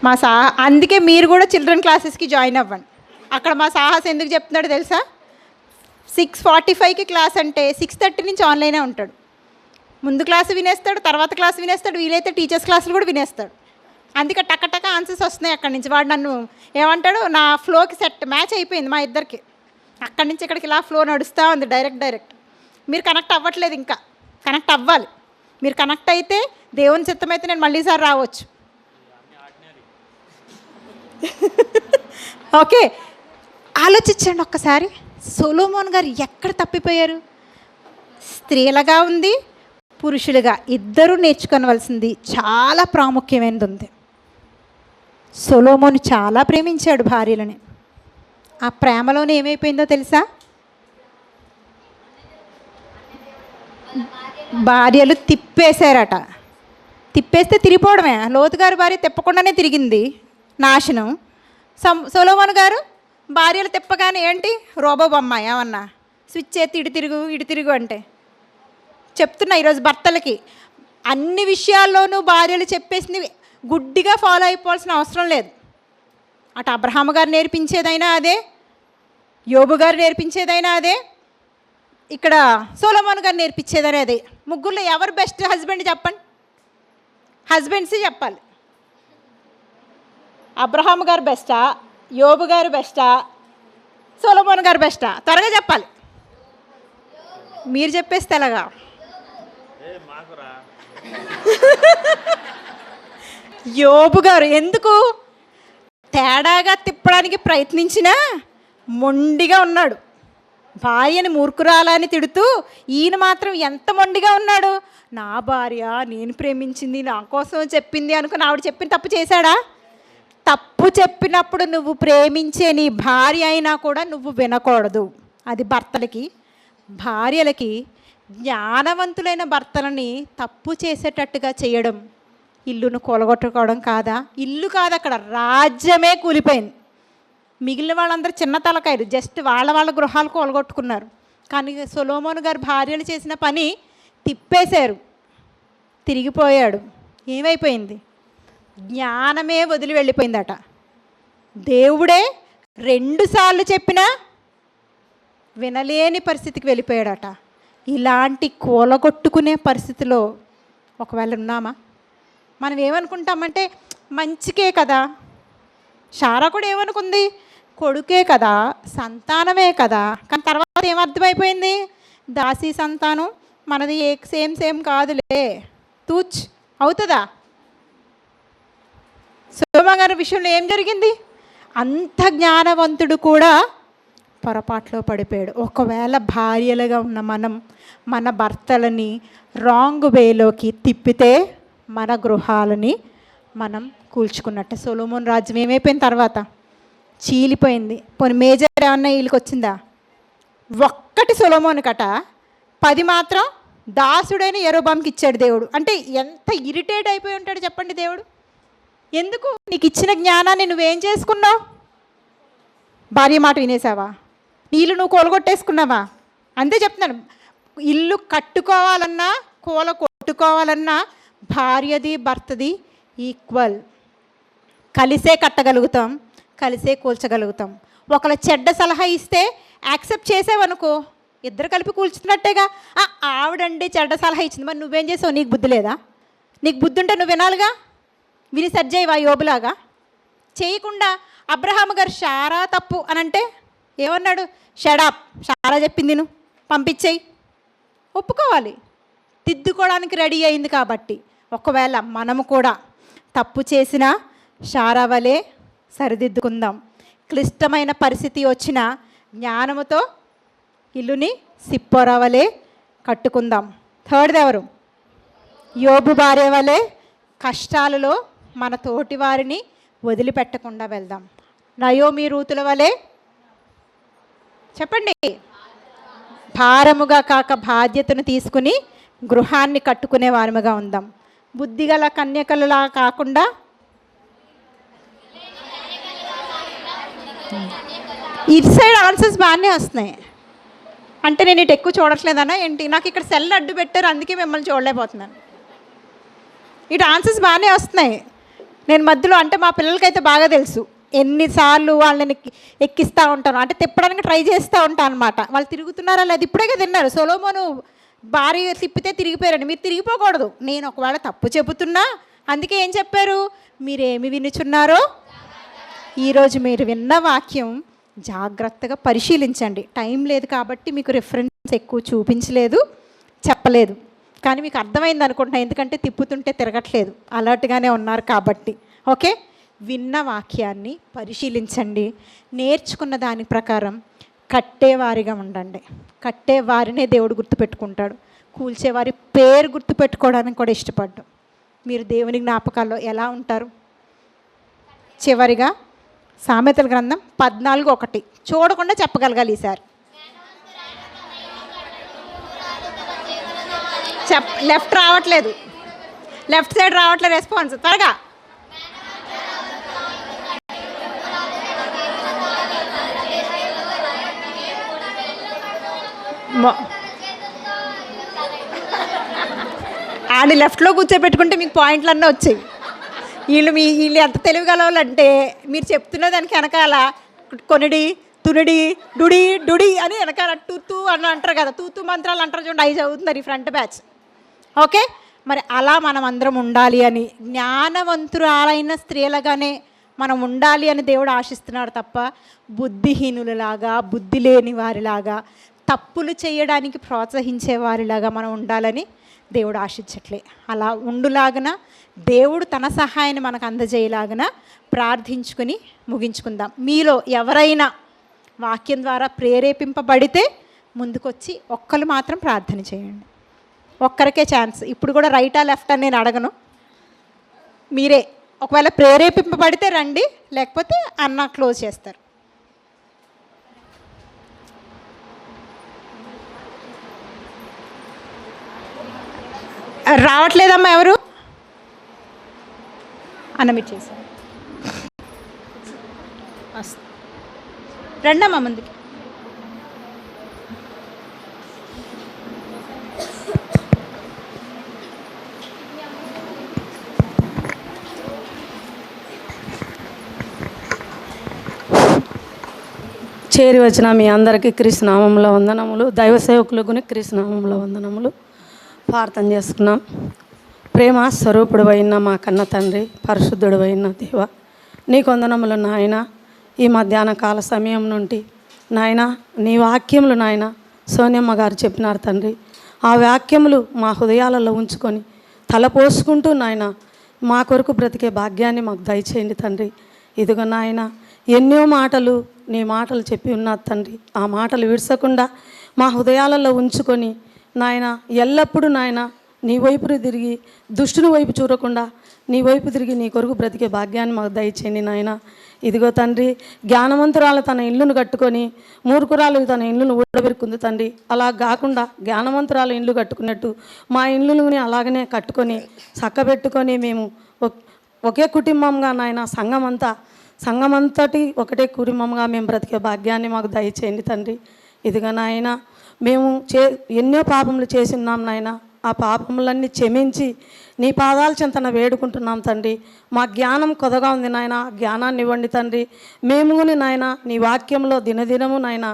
మా అందుకే మీరు కూడా చిల్డ్రన్ క్లాసెస్కి జాయిన్ అవ్వండి. అక్కడ మా సాహస్ ఎందుకు చెప్తున్నాడు తెలుసా? 6:45కి క్లాస్ అంటే 6:30 నుంచి ఆన్లైనే ఉంటాడు. ముందు క్లాసు వినేస్తాడు, తర్వాత క్లాసు వినేస్తాడు, వీలైతే టీచర్స్ క్లాసులు కూడా వినేస్తాడు. అందుకే టక్క ఆన్సర్స్ వస్తున్నాయి అక్కడి నుంచి. వాడు నన్ను ఏమంటాడు, నా ఫ్లోకి మ్యాచ్ అయిపోయింది మా ఇద్దరికి. అక్కడి నుంచి ఇక్కడికి ఇలా ఫ్లో నడుస్తూ ఉంది, డైరెక్ట్. మీరు కనెక్ట్ అవ్వట్లేదు, ఇంకా కనెక్ట్ అవ్వాలి. మీరు కనెక్ట్ అయితే దేవుని చిత్తమైతే నేను మళ్ళీసారి రావచ్చు. ఓకే, ఆలోచించండి ఒక్కసారి. సొలొమోన్ గారు ఎక్కడ తప్పిపోయారు? స్త్రీలుగా ఉంది, పురుషులుగా ఇద్దరూ నేర్చుకోవలసింది చాలా ప్రాముఖ్యమైనది ఉంది. సొలొమోను చాలా ప్రేమించాడు భార్యలని. ఆ ప్రేమలోనే ఏమైపోయిందో తెలుసా? భార్యలు తిప్పేశారట. తిప్పేస్తే తిరిగిపోవడమే. లోతుగారి భార్య తిప్పకుండానే తిరిగింది, నాశనం. సొలొమోను గారు భార్యలు తిప్పగానే ఏంటి, రోబో బొమ్మ ఏమన్నా స్విచ్ ఎత్తి ఇటు తిరుగు అంటే. చెప్తున్నా ఈరోజు భర్తలకి, అన్ని విషయాల్లోనూ భార్యలు చెప్పేసింది గుడ్డిగా ఫాలో అయిపోవాల్సిన అవసరం లేదు. అటు అబ్రహాము గారు నేర్పించేదైనా అదే, యోబు గారు నేర్పించేదైనా అదే, ఇక్కడ సొలొమోను గారు నేర్పించేదైనా అదే. ముగ్గురులో ఎవరు బెస్ట్ హస్బెండ్ చెప్పండి? హస్బెండ్సే చెప్పాలి. అబ్రహాము గారు బెస్టా, యోబు గారు బెస్టా, సొలొమోను గారు బెస్టా? త్వరగా చెప్పాలి. మీరు చెప్పేస్తే ఎలాగా? యోబు గారు ఎందుకు తేడాగా తిప్పడానికి ప్రయత్నించినా మొండిగా ఉన్నాడు. భార్యని మూర్ఖురాలని తిడుతూ ఈయన మాత్రం ఎంత మొండిగా ఉన్నాడు. నా భార్య నేను ప్రేమించింది, నా కోసం చెప్పింది అనుకుని ఆవిడ చెప్పిన తప్పు చేశాడా? తప్పు చెప్పినప్పుడు నువ్వు ప్రేమించే నీ భార్య అయినా కూడా నువ్వు వినకూడదు. అది భర్తలకి. భార్యలకి జ్ఞానవంతులైన భర్తలని తప్పు చేసేటట్టుగా చేయడం ఇల్లును కూలగొట్టుకోవడం కాదా? ఇల్లు కాదు, అక్కడ రాజ్యమే కూలిపోయింది. మిగిలిన వాళ్ళందరూ చిన్న తలకాయలు, జస్ట్ వాళ్ళ గృహాలు కూలగొట్టుకున్నారు. కానీ సొలొమోను గారు భార్యలు చేసిన పని తిప్పేశారు, తిరిగిపోయాడు. ఏమైపోయింది? జ్ఞానమే వదిలి వెళ్ళిపోయిందట. దేవుడే 2 సార్లు చెప్పినా వినలేని పరిస్థితికి వెళ్ళిపోయాడట. ఇలాంటి కూలగొట్టుకునే పరిస్థితిలో ఒకవేళ ఉన్నామా? మనం ఏమనుకుంటామంటే మంచికే కదా. శారా కూడా ఏమనుకుంది? కొడుకే కదా, సంతానమే కదా. కానీ తర్వాత ఏమర్థమైపోయింది? దాసి సంతానం మనది సేమ్ కాదులే, తూచ్ అవుతుందా? సొలొమోను గారి విషయంలో ఏం జరిగింది? అంత జ్ఞానవంతుడు కూడా పొరపాట్లో పడిపోయాడు. ఒకవేళ భార్యలుగా ఉన్న మనం మన భర్తలని రాంగ్ వేలోకి తిప్పితే మన గృహాలని మనం కూల్చుకున్నట్టే. సొలొమోను రాజ్యం ఏమైపోయిన తర్వాత చీలిపోయింది. పోనీ మేజర్ ఏమన్నా వీళ్ళకి వచ్చిందా? ఒక్కటి సొలొమోను కట, 10 మాత్రం దాసుడైన యరొబాముకి ఇచ్చాడు దేవుడు. అంటే ఎంత ఇరిటేట్ అయిపోయి ఉంటాడు చెప్పండి దేవుడు. ఎందుకు? నీకు ఇచ్చిన జ్ఞానాన్ని నువ్వేం చేసుకున్నావు? భార్య మాట వినేసావా? నీళ్ళు నువ్వు కూలగొట్టేసుకున్నావా? అంతే చెప్తున్నాను. ఇల్లు కట్టుకోవాలన్నా కూల కొట్టుకోవాలన్నా భార్యది భర్తది ఈక్వల్. కలిసే కట్టగలుగుతాం, కలిసే కూల్చగలుగుతాం. ఒకళ్ళ చెడ్డ సలహా ఇస్తే యాక్సెప్ట్ చేసావనుకో, ఇద్దరు కలిపి కూల్చుతున్నట్టేగా. ఆవిడండి చెడ్డ సలహా ఇచ్చింది, మరి నువ్వేం చేసావు? నీకు బుద్ధి లేదా? నీకు బుద్ధి ఉంటే నువ్వు వినాలిగా. విని సజ్జయ్యవా యోబులాగా? చేయకుండా అబ్రహాము గారు శారా తప్పు అని అంటే ఏమన్నాడు? షడాప్, శారా చెప్పింది నువ్వు పంపించేయి. ఒప్పుకోవాలి, దిద్దుకోవడానికి రెడీ అయింది. కాబట్టి ఒకవేళ మనము కూడా తప్పు చేసినా శారా వలె సరిదిద్దుకుందాం. క్లిష్టమైన పరిస్థితి వచ్చిన జ్ఞానముతో ఇల్లుని సిప్పోరా వలె కట్టుకుందాం. థర్డ్ ఎవరు? యోబు భార్య వలె కష్టాలలో మన తోటి వారిని వదిలిపెట్టకుండా వెళ్దాం. నయోమి రూతుల వలె చెప్పండి, భారముగా కాక బాధ్యతను తీసుకుని గృహాన్ని కట్టుకునే వారముగా ఉందాం. బుద్ధిగల కన్యకలులా కాకుండా ఇటు సైడ్ ఆన్సర్స్ బాగానే వస్తున్నాయి. అంటే నేను ఇటు ఎక్కువ చూడట్లేదన్నా ఏంటి? నాకు ఇక్కడ సెల్ అడ్డు పెట్టారు, అందుకే మిమ్మల్ని చూడలేకపోతున్నాను. ఇటు ఆన్సర్స్ బాగానే వస్తున్నాయి. నేను మధ్యలో అంటే మా పిల్లలకైతే బాగా తెలుసు ఎన్నిసార్లు వాళ్ళని ఎక్కిస్తూ ఉంటాను, అంటే తిప్పడానికి ట్రై చేస్తూ ఉంటాను అనమాట. వాళ్ళు తిరుగుతున్నారా లేదు? ఇప్పుడే తిన్నారు. సొలొమోను భార్య తిప్పితే తిరిగిపోయారండి. మీరు తిరిగిపోకూడదు. నేను ఒకవేళ తప్పు చెబుతున్నా, అందుకే ఏం చెప్పారు? మీరేమి వినుచున్నారో ఈరోజు మీరు విన్న వాక్యం జాగ్రత్తగా పరిశీలించండి. టైం లేదు కాబట్టి మీకు రిఫరెన్స్ ఎక్కువ చూపించలేదు, చెప్పలేదు. కానీ మీకు అర్థమైంది అనుకుంటున్నాను, ఎందుకంటే తిప్పుతుంటే తిరగట్లేదు, అలర్ట్గానే ఉన్నారు కాబట్టి. ఓకే, విన్న వాక్యాన్ని పరిశీలించండి. నేర్చుకున్న దాని ప్రకారం కట్టేవారిగా ఉండండి. కట్టేవారినే దేవుడు గుర్తుపెట్టుకుంటాడు. కూల్చేవారి పేరు గుర్తుపెట్టుకోవడానికి కూడా ఇష్టపడ్డాం. మీరు దేవుని జ్ఞాపకాల్లో ఎలా ఉంటారు? చివరిగా సామెతల గ్రంథం 14:1 చూడకుండా చెప్పగలగాలి ఈసారి. లెఫ్ట్ రావట్లేదు, లెఫ్ట్ సైడ్ రావట్లేదు రెస్పాన్స్. త్వరగా ఆడి లెఫ్ట్లో కూర్చోబెట్టుకుంటే మీకు పాయింట్లన్నీ వచ్చాయి. వీళ్ళు ఎంత తెలివిగలవాళ్ళంటే మీరు చెప్తున్న దానికి వెనకాల కొనిడి తునిడి డుడి డుడి అని వెనకాల తూ అని అంటారు కదా, తూతూ మంత్రాలు అంటారు చూడండి, అవి చదువుతున్నారు ఈ ఫ్రంట్ బ్యాచ్. ఓకే, మరి అలా మనం అందరం ఉండాలి అని, జ్ఞానవంతురాలైన స్త్రీలుగానే మనం ఉండాలి అని దేవుడు ఆశిస్తున్నాడు తప్ప బుద్ధిహీనులలాగా, బుద్ధి లేని వారిలాగా, తప్పులు చేయడానికి ప్రోత్సహించే వారిలాగా మనం ఉండాలని దేవుడు ఆశించట్లే. అలా ఉండులాగన దేవుడు తన సహాయాన్ని మనకు అందజేయలాగన ప్రార్థించుకుని ముగించుకుందాం. మీలో ఎవరైనా వాక్యం ద్వారా ప్రేరేపింపబడితే ముందుకొచ్చి ఒక్కరు మాత్రం ప్రార్థన చేయండి. ఒక్కరికే ఛాన్స్. ఇప్పుడు కూడా రైటా లెఫ్ట్ అని నేను అడగను, మీరే ఒకవేళ ప్రేరేపింపబడితే రండి, లేకపోతే అన్న క్లోజ్ చేస్తారు. రావట్లేదమ్మా ఎవరు? అన్నమిట్ చేశారు. రండమ్మా ముందుకి. చేరి వచ్చిన మీ అందరికీ క్రీస్తు నామములో వందనములు. దైవ సేవకులకు క్రీస్తు నామములో వందనములు. ప్రార్థన చేసుకున్నాం. ప్రేమ స్వరూపుడు అయిన మా కన్న తండ్రి, పరిశుద్ధుడు అయిన దేవ, నీకు వందనములు నాయన. ఈ మధ్యాహ్న కాల సమయం నుండి నాయన నీ వాక్యములు నాయన సోనియమ్మ గారు చెప్పినారు తండ్రి. ఆ వాక్యములు మా హృదయాలలో ఉంచుకొని తలపోసుకుంటూ నాయన మా కొరకు బ్రతికే భాగ్యాన్ని మాకు దయచేయండి తండ్రి. ఇదిగో నాయన ఎన్నో మాటలు నీ మాటలు చెప్పి ఉన్నారు తండ్రి. ఆ మాటలు విడసకుండా మా హృదయాలలో ఉంచుకొని నాయన ఎల్లప్పుడూ నాయన నీ వైపు తిరిగి దుష్టుని వైపు చూడకుండా నీ వైపు తిరిగి నీ కొరకు బ్రతికే భాగ్యాన్ని మాకు దయచేయండి నాయన. ఇదిగో తండ్రి, జ్ఞానవంతురాలు తన ఇల్లును కట్టుకొని మూర్ఖురాలు తన ఇల్లును ఊడబెరుకుంది తండ్రి. అలా కాకుండా జ్ఞానవంతురాలు ఇల్లు కట్టుకున్నట్టు మా ఇల్లుని అలాగనే కట్టుకొని చక్కబెట్టుకొని మేము ఒకే కుటుంబంగా నాయన సంఘమంతటి ఒకటే కుటుంబంగా మేము బ్రతికే భాగ్యాన్ని మాకు దయచేయండి తండ్రి. ఇదిగా నాయన మేము ఎన్నో పాపములు చేసి ఉన్నాం నాయన. ఆ పాపములన్నీ క్షమించి నీ పాదాల చెంతన వేడుకుంటున్నాం తండ్రి. మా జ్ఞానం కొదగా ఉంది నాయన, జ్ఞానాన్ని ఇవ్వండి తండ్రి. మేముని నాయన నీ వాక్యంలో దినదినము నాయన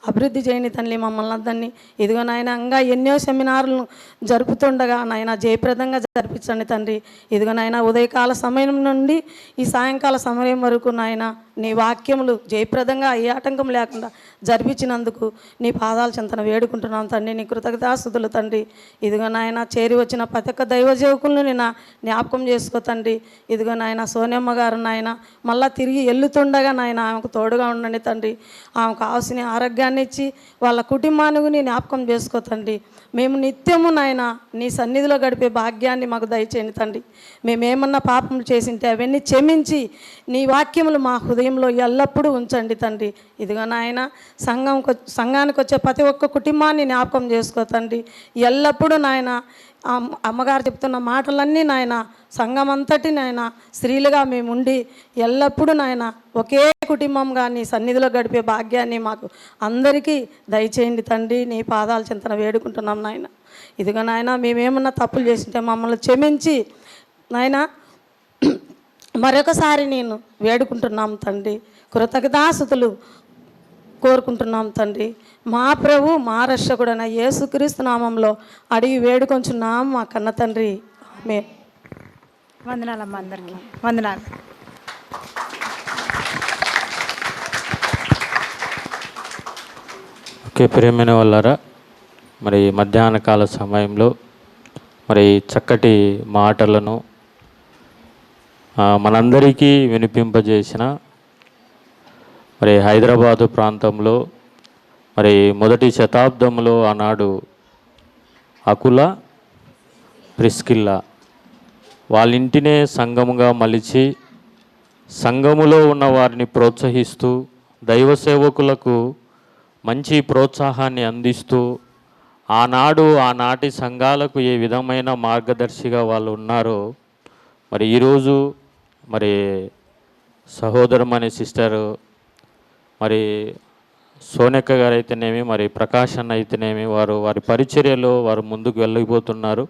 అభివృద్ధి చేయండి తండ్రి మమ్మల్ని అందరినీ. ఇదిగో నాయన ఇంకా ఎన్నో సెమినార్లను జరుపుతుండగా నాయన జయప్రదంగా జరిపించండి తండ్రి. ఇదిగో నాయన ఉదయకాల సమయం నుండి ఈ సాయంకాల సమయం వరకు నాయన నీ వాక్యములు జయప్రదంగా ఏ ఆటంకం లేకుండా జరిపించినందుకు నీ పాదాల చెంతన వేడుకుంటున్నాం తండ్రి. నీ కృతజ్ఞతాస్తుతులు తండ్రి. ఇదిగో నాయన చేరి వచ్చిన ప్రతి ఒక్క దైవజేవకులను నేను జ్ఞాపకం చేసుకో తండ్రి. ఇదిగో నాయన సోనియమ్మ గారు నాయన మళ్ళీ తిరిగి వెళ్తుండగా నాయన ఆమెకు తోడుగా ఉండండి తండ్రి. ఆమెకు కావాల్సిన ఆరోగ్యాన్ని ఇచ్చి వాళ్ళ కుటుంబానికి నీ జ్ఞాపకం చేసుకో తండ్రి. మేము నిత్యము నాయన నీ సన్నిధిలో గడిపే భాగ్యాన్ని మాకు దయచేయండి తండ్రి. మేమేమన్నా పాపములు చేసింటే అవన్నీ క్షమించి నీ వాక్యములు మా హృదయంలో ఎల్లప్పుడూ ఉంచండి తండ్రి. ఇదిగో నాయన సంఘానికి వచ్చే ప్రతి ఒక్క కుటుంబాన్ని జ్ఞాపకం చేసుకో తండ్రి. ఎల్లప్పుడూ నాయన అమ్మగారు చెప్తున్న మాటలన్నీ నాయన సంఘమంతటి నాయన స్త్రీలుగా మేము ఉండి ఎల్లప్పుడూ నాయన ఒకే కుటుంబంగా నీ సన్నిధిలో గడిపే భాగ్యాన్ని మాకు అందరికీ దయచేయండి తండ్రి. నీ పాదాల చింతన వేడుకుంటున్నాం నాయన. ఇదిగో నాయన మేమేమన్నా తప్పులు చేసింటే మమ్మల్ని క్షమించి నాయన మరొకసారి నేను వేడుకుంటున్నాం తండ్రి. కృతజ్ఞతాస్తుతులు కోరుకుంటున్నాం తండ్రి. మా ప్రభు మా రక్షకుడైన యేసుక్రీస్తు నామంలో అడిగి వేడుకొంచున్నాం మా కన్న తండ్రి. ఆమేన్. వందనాలమ్మ, అందరికీ వందనాలు. ఓకే, ప్రియమైన వాళ్ళారా, మరి మధ్యాహ్న కాల సమయంలో మరి చక్కటి మాటలను మనందరికీ వినిపింపజేసిన మరి హైదరాబాదు ప్రాంతంలో మరి మొదటి శతాబ్దంలో ఆనాడు అకుల ప్రిస్కిల్లా వాళ్ళ ఇంటినే సంఘముగా మలిచి సంఘములో ఉన్న వారిని ప్రోత్సహిస్తూ దైవ సేవకులకు మంచి ప్రోత్సాహాన్ని అందిస్తూ ఆనాటి సంఘాలకు ఏ విధమైన మార్గదర్శిగా వాళ్ళు ఉన్నారో మరి ఈరోజు మరి సహోదరమనే సిస్టరు మరి సోనెక్క గారు అయితేనేమి మరి ప్రకాష్ అన్న అయితేనేమి వారి పరిచర్యలో వారు ముందుకు వెళ్ళిపోతున్నారు.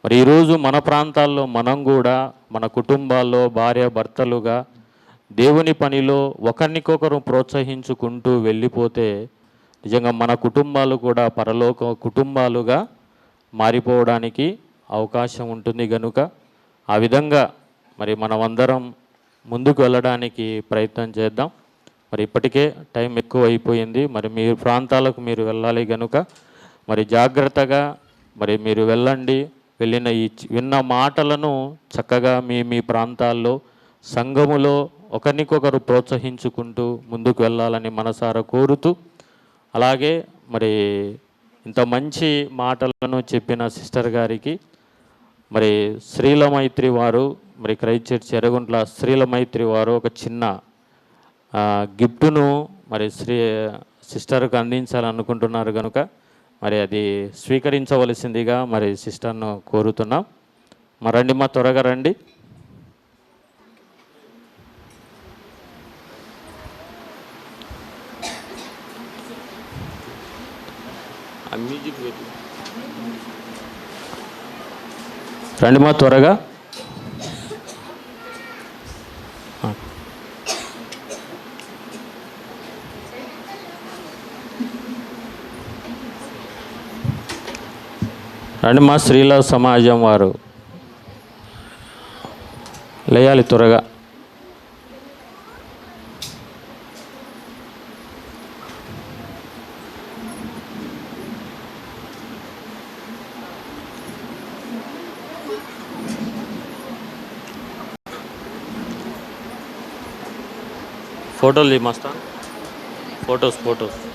మరి ఈరోజు మన ప్రాంతాల్లో మనం కూడా మన కుటుంబాల్లో భార్య భర్తలుగా దేవుని పనిలో ఒకరికొకరు ప్రోత్సహించుకుంటూ వెళ్ళిపోతే నిజంగా మన కుటుంబాలు కూడా పరలోక కుటుంబాలుగా మారిపోవడానికి అవకాశం ఉంటుంది. కనుక ఆ విధంగా మరి మనమందరం ముందుకు వెళ్ళడానికి ప్రయత్నం చేద్దాం. మరి ఇప్పటికే టైం ఎక్కువ అయిపోయింది. మరి మీ ప్రాంతాలకు మీరు వెళ్ళాలి కనుక మరి జాగ్రత్తగా మరి మీరు వెళ్ళండి. విన్న మాటలను చక్కగా మీ ప్రాంతాల్లో సంఘములో ఒకరికొకరు ప్రోత్సహించుకుంటూ ముందుకు వెళ్ళాలని మనసారా కోరుతూ, అలాగే మరి ఇంత మంచి మాటలను చెప్పిన సిస్టర్ గారికి మరి శ్రీల మైత్రి వారు మరి క్రైస్ట్ చర్చ్ ఎర్రగుంట్ల శ్రీల మైత్రి వారు ఒక చిన్న గిఫ్టును మరి సిస్టర్కు అందించాలనుకుంటున్నారు కనుక మరి అది స్వీకరించవలసిందిగా మరి సిస్టర్ను కోరుతున్నాం. రండి మా త్వరగా రండి. రండి మా త్వరగా. రండి మా స్త్రీల సమాజం వారు లేయాలి త్వరగా. ఫోటోలు మస్తా, ఫొటోస్.